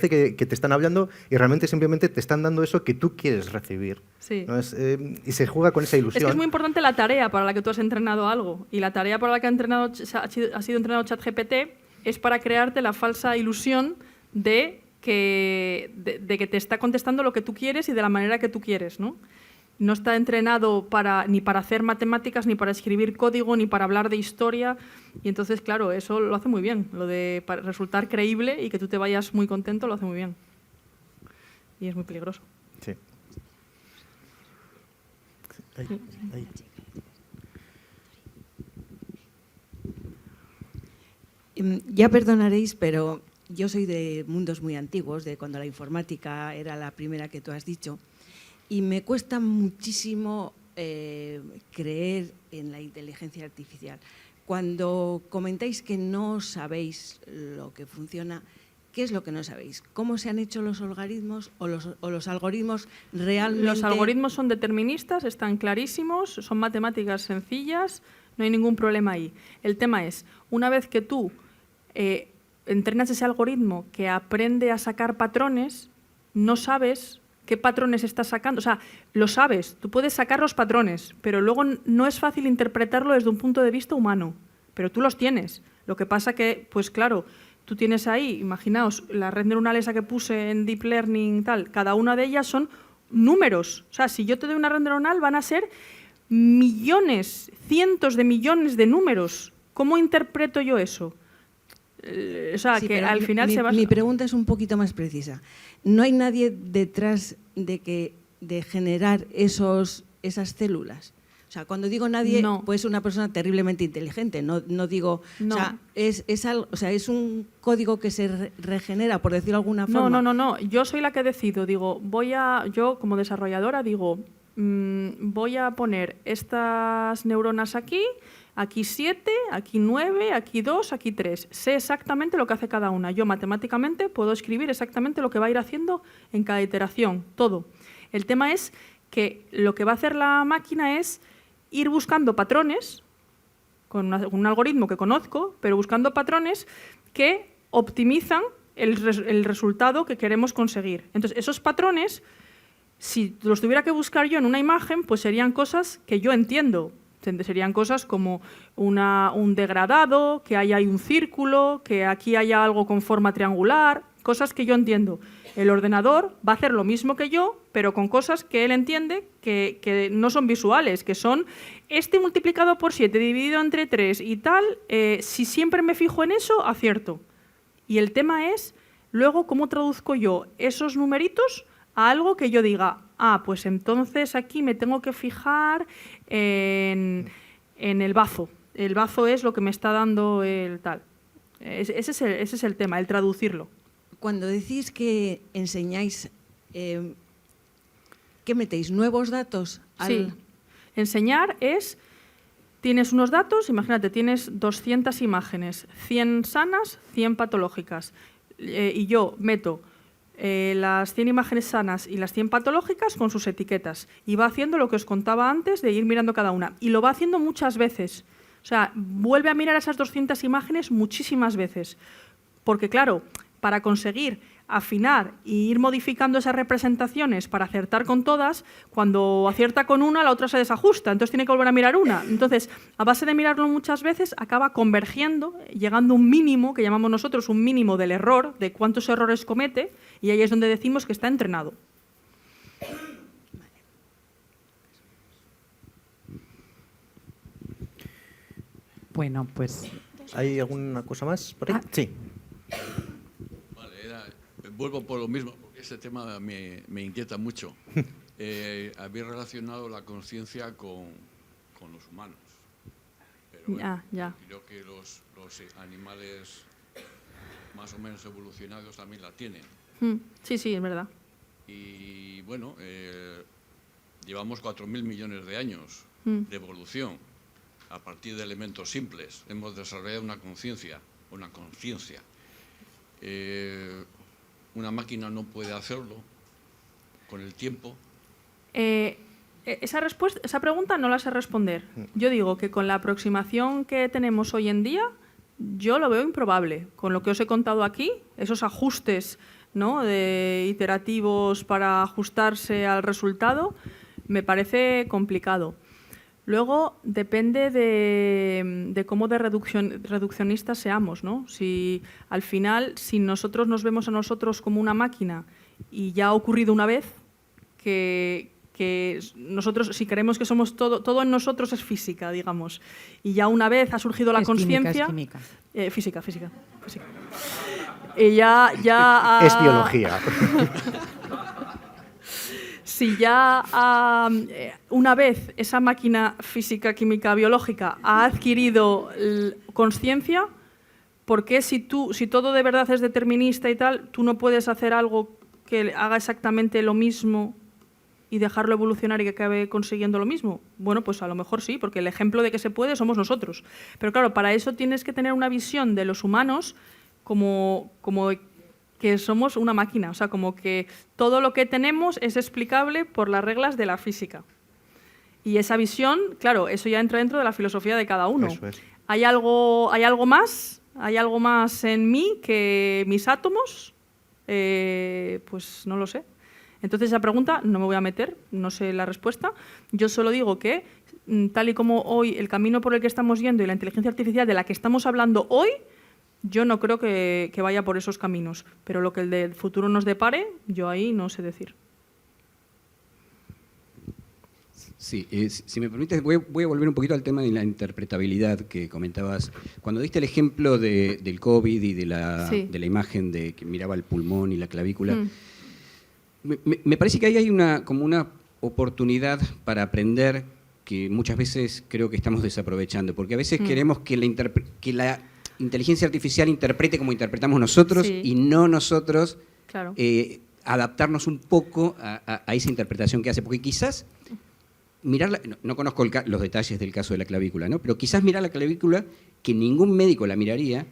que te están hablando y realmente simplemente te están dando eso que tú quieres recibir. Sí. ¿No? Y se juega con esa ilusión. Es que es muy importante la tarea para la que tú has entrenado algo. Y la tarea para la que ha sido entrenado ChatGPT es para crearte la falsa ilusión de que te está contestando lo que tú quieres y de la manera que tú quieres, ¿no? No está entrenado ni para hacer matemáticas, ni para escribir código, ni para hablar de historia. Y entonces, claro, eso lo hace muy bien. Lo de para resultar creíble y que tú te vayas muy contento lo hace muy bien. Y es muy peligroso. Sí. Ahí. Ya perdonaréis, pero yo soy de mundos muy antiguos, de cuando la informática era la primera que tú has dicho, y me cuesta muchísimo creer en la inteligencia artificial. Cuando comentáis que no sabéis lo que funciona, ¿qué es lo que no sabéis? ¿Cómo se han hecho los algoritmos o los algoritmos realmente? Los algoritmos son deterministas, están clarísimos, son matemáticas sencillas, no hay ningún problema ahí. El tema es, una vez que tú entrenas ese algoritmo que aprende a sacar patrones, no sabes qué patrones estás sacando. O sea, lo sabes, tú puedes sacar los patrones, pero luego no es fácil interpretarlo desde un punto de vista humano, pero tú los tienes. Lo que pasa que, pues claro, tú tienes ahí, imaginaos, la red neuronal esa que puse en Deep Learning, tal, cada una de ellas son números. O sea, si yo te doy una red neuronal van a ser millones, cientos de millones de números. ¿Cómo interpreto yo eso? O sea, sí, que al final se va... Mi pregunta es un poquito más precisa. ¿No hay nadie detrás de generar esas células? O sea, cuando digo nadie, no. Pues una persona terriblemente inteligente. No digo... No. O sea, es un código que se regenera, por decirlo de alguna forma. No. Yo soy la que decido. Digo, yo como desarrolladora digo, voy a poner estas neuronas aquí 7, aquí 9, aquí 2, aquí 3. Sé exactamente lo que hace cada una. Yo matemáticamente puedo escribir exactamente lo que va a ir haciendo en cada iteración, todo. El tema es que lo que va a hacer la máquina es ir buscando patrones, con un algoritmo que conozco, pero buscando patrones que optimizan el resultado que queremos conseguir. Entonces, esos patrones, si los tuviera que buscar yo en una imagen, pues serían cosas que yo entiendo. Serían cosas como un degradado, que ahí hay un círculo, que aquí haya algo con forma triangular, cosas que yo entiendo. El ordenador va a hacer lo mismo que yo, pero con cosas que él entiende que no son visuales, que son este multiplicado por 7 dividido entre 3 y tal. Si siempre me fijo en eso, acierto. Y el tema es, luego, ¿cómo traduzco yo esos numeritos a algo que yo diga, pues entonces aquí me tengo que fijar en el bazo. El bazo es lo que me está dando el tal. Ese es el tema, el traducirlo. Cuando decís que enseñáis, ¿qué metéis? ¿Nuevos datos? Sí. Enseñar es, tienes unos datos, imagínate, tienes 200 imágenes, 100 sanas, 100 patológicas. Y yo meto las 100 imágenes sanas y las 100 patológicas con sus etiquetas. Y va haciendo lo que os contaba antes de ir mirando cada una. Y lo va haciendo muchas veces. O sea, vuelve a mirar esas 200 imágenes muchísimas veces. Porque, claro, para conseguir afinar e ir modificando esas representaciones para acertar con todas, cuando acierta con una, la otra se desajusta, entonces tiene que volver a mirar una. Entonces, a base de mirarlo muchas veces, acaba convergiendo, llegando a un mínimo, que llamamos nosotros un mínimo del error, de cuántos errores comete, y ahí es donde decimos que está entrenado. Bueno, pues... ¿Hay alguna cosa más por ahí? Sí. Vuelvo por lo mismo, porque este tema me inquieta mucho. Habéis relacionado la conciencia con los humanos. Pero ya. Creo que los animales más o menos evolucionados también la tienen. Sí, es verdad. Y bueno, llevamos 4.000 millones de años de evolución a partir de elementos simples. Hemos desarrollado una conciencia. Una máquina no puede hacerlo con el tiempo. Esa pregunta no la sé responder. Yo digo que con la aproximación que tenemos hoy en día, yo lo veo improbable. Con lo que os he contado aquí, esos ajustes, ¿no?, de iterativos para ajustarse al resultado, me parece complicado. Luego, depende de cómo de reduccionistas seamos, ¿no? Si al final, si nosotros nos vemos a nosotros como una máquina y ya ha ocurrido una vez, que nosotros, si creemos que somos todo en nosotros es física, digamos, y ya una vez ha surgido la conciencia... Física. Y ya Es biología. Si ya una vez esa máquina física, química, biológica ha adquirido conciencia, ¿por qué si todo de verdad es determinista y tal, tú no puedes hacer algo que haga exactamente lo mismo y dejarlo evolucionar y que acabe consiguiendo lo mismo? Bueno, pues a lo mejor sí, porque el ejemplo de que se puede somos nosotros. Pero claro, para eso tienes que tener una visión de los humanos como que somos una máquina, o sea, como que todo lo que tenemos es explicable por las reglas de la física. Y esa visión, claro, eso ya entra dentro de la filosofía de cada uno. Eso es. ¿Hay algo más? ¿Hay algo más en mí que mis átomos? Pues no lo sé. Entonces esa pregunta no me voy a meter, no sé la respuesta. Yo solo digo que, tal y como hoy el camino por el que estamos yendo y la inteligencia artificial de la que estamos hablando hoy, yo no creo que vaya por esos caminos, pero lo que el del futuro nos depare, yo ahí no sé decir. Sí, si me permites, voy a volver un poquito al tema de la interpretabilidad que comentabas. Cuando diste el ejemplo del COVID y de la imagen de que miraba el pulmón y la clavícula, me parece que ahí hay como una oportunidad para aprender que muchas veces creo que estamos desaprovechando, porque a veces queremos que la inteligencia artificial interprete como interpretamos nosotros y no nosotros adaptarnos un poco a esa interpretación que hace. Porque quizás mirarla, no conozco los detalles del caso de la clavícula, ¿no?, pero quizás mirar la clavícula que ningún médico la miraría,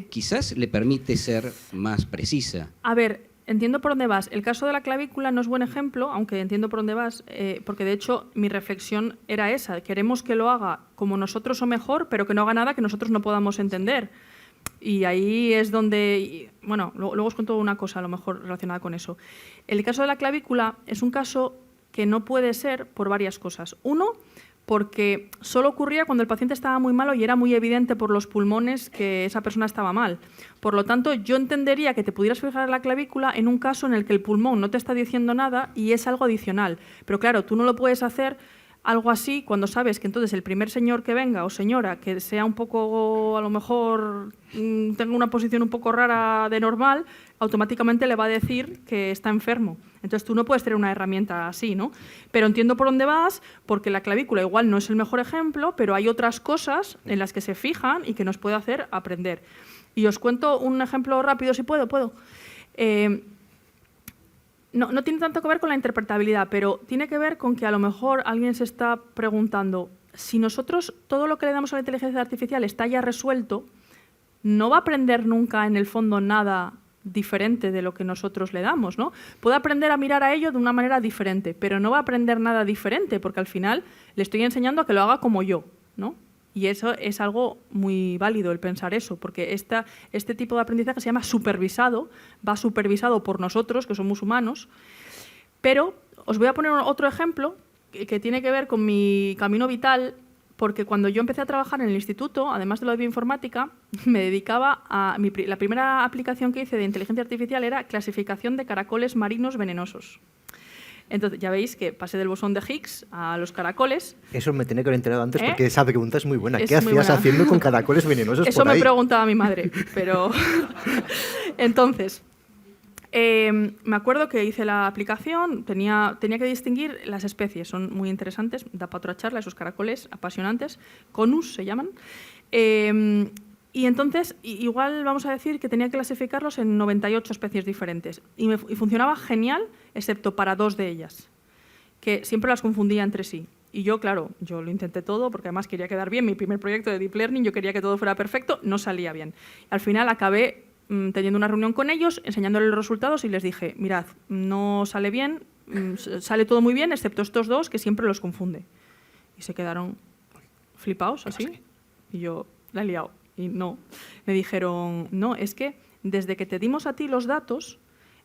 quizás le permite ser más precisa. A ver, entiendo por dónde vas. El caso de la clavícula no es buen ejemplo, aunque entiendo por dónde vas, porque de hecho mi reflexión era esa. Queremos que lo haga como nosotros o mejor, pero que no haga nada que nosotros no podamos entender. Y ahí es donde... Bueno, luego os cuento una cosa a lo mejor relacionada con eso. El caso de la clavícula es un caso que no puede ser por varias cosas. Uno, porque solo ocurría cuando el paciente estaba muy malo y era muy evidente por los pulmones que esa persona estaba mal. Por lo tanto, yo entendería que te pudieras fijar en la clavícula en un caso en el que el pulmón no te está diciendo nada y es algo adicional. Pero claro, tú no lo puedes hacer algo así cuando sabes que entonces el primer señor que venga o señora que sea un poco, a lo mejor tenga una posición un poco rara de normal, automáticamente le va a decir que está enfermo. Entonces tú no puedes tener una herramienta así, ¿no? Pero entiendo por dónde vas, porque la clavícula igual no es el mejor ejemplo, pero hay otras cosas en las que se fijan y que nos puede hacer aprender. Y os cuento un ejemplo rápido, si puedo. No tiene tanto que ver con la interpretabilidad, pero tiene que ver con que a lo mejor alguien se está preguntando, si nosotros todo lo que le damos a la inteligencia artificial está ya resuelto, no va a aprender nunca en el fondo nada diferente de lo que nosotros le damos, ¿no? Puede aprender a mirar a ello de una manera diferente, pero no va a aprender nada diferente, porque al final le estoy enseñando a que lo haga como yo, ¿no? Y eso es algo muy válido, el pensar eso, porque este tipo de aprendizaje se llama supervisado, va supervisado por nosotros, que somos humanos, pero os voy a poner otro ejemplo que tiene que ver con mi camino vital, porque cuando yo empecé a trabajar en el instituto, además de lo de bioinformática, me dedicaba a... La primera aplicación que hice de inteligencia artificial era clasificación de caracoles marinos venenosos. Entonces, ya veis que pasé del bosón de Higgs a los caracoles. Eso me tenía que haber enterado antes porque esa pregunta es muy buena. Es ¿Qué hacías haciendo con caracoles venenosos Eso por ahí? me preguntaba mi madre, pero... Entonces, me acuerdo que hice la aplicación, tenía que distinguir las especies, son muy interesantes, da para otra charla, esos caracoles apasionantes, conus se llaman. Y entonces, igual vamos a decir que tenía que clasificarlos en 98 especies diferentes. Y funcionaba genial, excepto para 2 de ellas, que siempre las confundía entre sí. Y yo, claro, yo lo intenté todo, porque además quería quedar bien. Mi primer proyecto de Deep Learning, yo quería que todo fuera perfecto, no salía bien. Al final acabé teniendo una reunión con ellos, enseñándoles los resultados y les dije, mirad, no sale bien, sale todo muy bien, excepto estos 2 que siempre los confunde. Y se quedaron flipados así, y yo la he liado. Y no, me dijeron, no, es que desde que te dimos a ti los datos,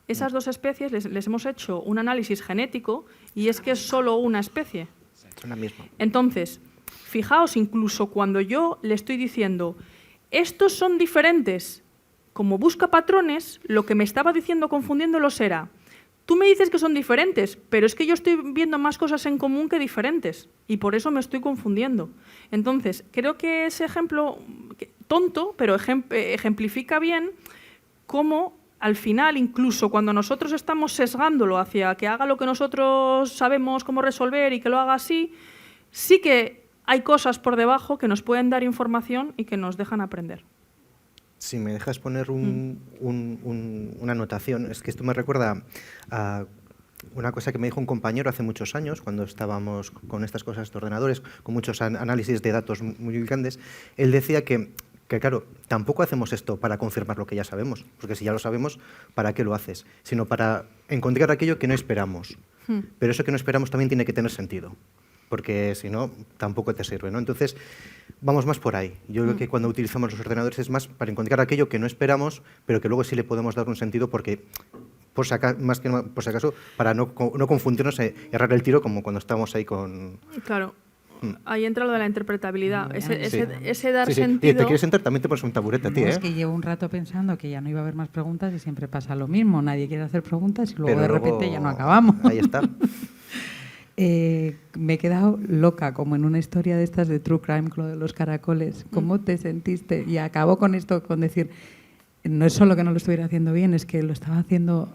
esas 2 especies les hemos hecho un análisis genético y es que es solo una especie. Son la misma. Entonces, fijaos, incluso cuando yo le estoy diciendo, estos son diferentes, como busca patrones, lo que me estaba diciendo confundiéndolos era, tú me dices que son diferentes, pero es que yo estoy viendo más cosas en común que diferentes y por eso me estoy confundiendo. Entonces, creo que ese ejemplo, tonto, pero ejemplifica bien cómo al final, incluso cuando nosotros estamos sesgándolo hacia que haga lo que nosotros sabemos cómo resolver y que lo haga así, sí que hay cosas por debajo que nos pueden dar información y que nos dejan aprender. Si me dejas poner una anotación, es que esto me recuerda a una cosa que me dijo un compañero hace muchos años, cuando estábamos con estas cosas de ordenadores, con muchos análisis de datos muy grandes. Él decía que claro, tampoco hacemos esto para confirmar lo que ya sabemos, porque si ya lo sabemos, ¿para qué lo haces? Sino para encontrar aquello que no esperamos. Pero eso que no esperamos también tiene que tener sentido, porque si no, tampoco te sirve, ¿no? Entonces, vamos más por ahí. Yo creo que cuando utilizamos los ordenadores es más para encontrar aquello que no esperamos, pero que luego sí le podemos dar un sentido porque, por si acaso, para no confundirnos, errar el tiro como cuando estamos ahí con... Claro. Ahí entra lo de la interpretabilidad, ese dar Sí. sentido... Y te quieres sentar, también te pones un taburete a ti, No, ¿eh? es que llevo un rato pensando que ya no iba a haber más preguntas y siempre pasa lo mismo. Nadie quiere hacer preguntas y luego Pero de repente ya no acabamos. Ahí está. Me he quedado loca, como en una historia de estas de True Crime, con lo de los caracoles. ¿Cómo te sentiste? Y acabo con esto, con decir, no es solo que no lo estuviera haciendo bien, es que lo estaba haciendo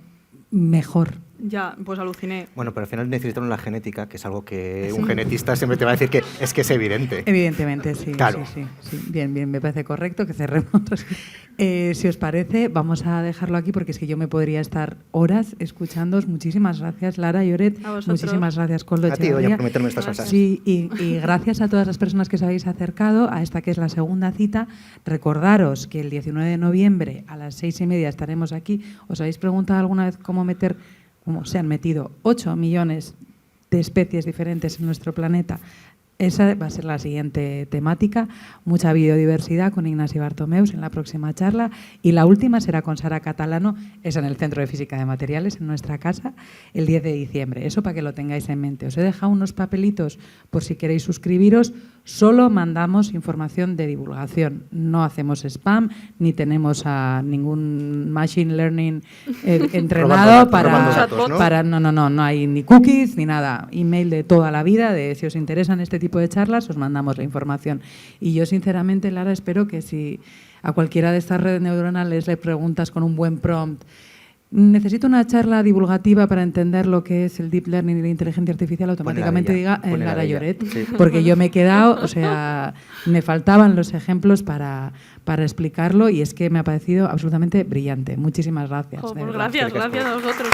mejor. Ya, pues aluciné. Bueno, pero al final necesitaron la genética, que es algo que un genetista siempre te va a decir que es evidente. Evidentemente, sí. Claro. Sí. Bien, me parece correcto que cerremos. Si os parece, vamos a dejarlo aquí porque es que yo me podría estar horas escuchándoos. Muchísimas gracias, Lara Lloret. A vosotros. Muchísimas gracias, Koldo A ti, Echevarría. oye, por meterme estas cosas. Sí, y gracias a todas las personas que os habéis acercado a esta que es la segunda cita. Recordaros que el 19 de noviembre a las 6:30 estaremos aquí. ¿Os habéis preguntado alguna vez cómo se han metido 8 millones de especies diferentes en nuestro planeta? Esa va a ser la siguiente temática, mucha biodiversidad con Ignasi Bartomeus en la próxima charla y la última será con Sara Catalano, es en el Centro de Física de Materiales, en nuestra casa, el 10 de diciembre. Eso para que lo tengáis en mente. Os he dejado unos papelitos por si queréis suscribiros. solo mandamos información de divulgación. No hacemos spam, ni tenemos a ningún machine learning entrenado no hay ni cookies ni nada. Email de toda la vida, de si os interesan este tipo de charlas, os mandamos la información. Y yo, sinceramente, Lara, espero que si a cualquiera de estas redes neuronales le preguntas con un buen prompt, necesito una charla divulgativa para entender lo que es el deep learning y la inteligencia artificial, automáticamente diga Lara Lloret, sí. Porque yo me he quedado, o sea, me faltaban los ejemplos para explicarlo y es que me ha parecido absolutamente brillante. Muchísimas gracias. Gracias a vosotros.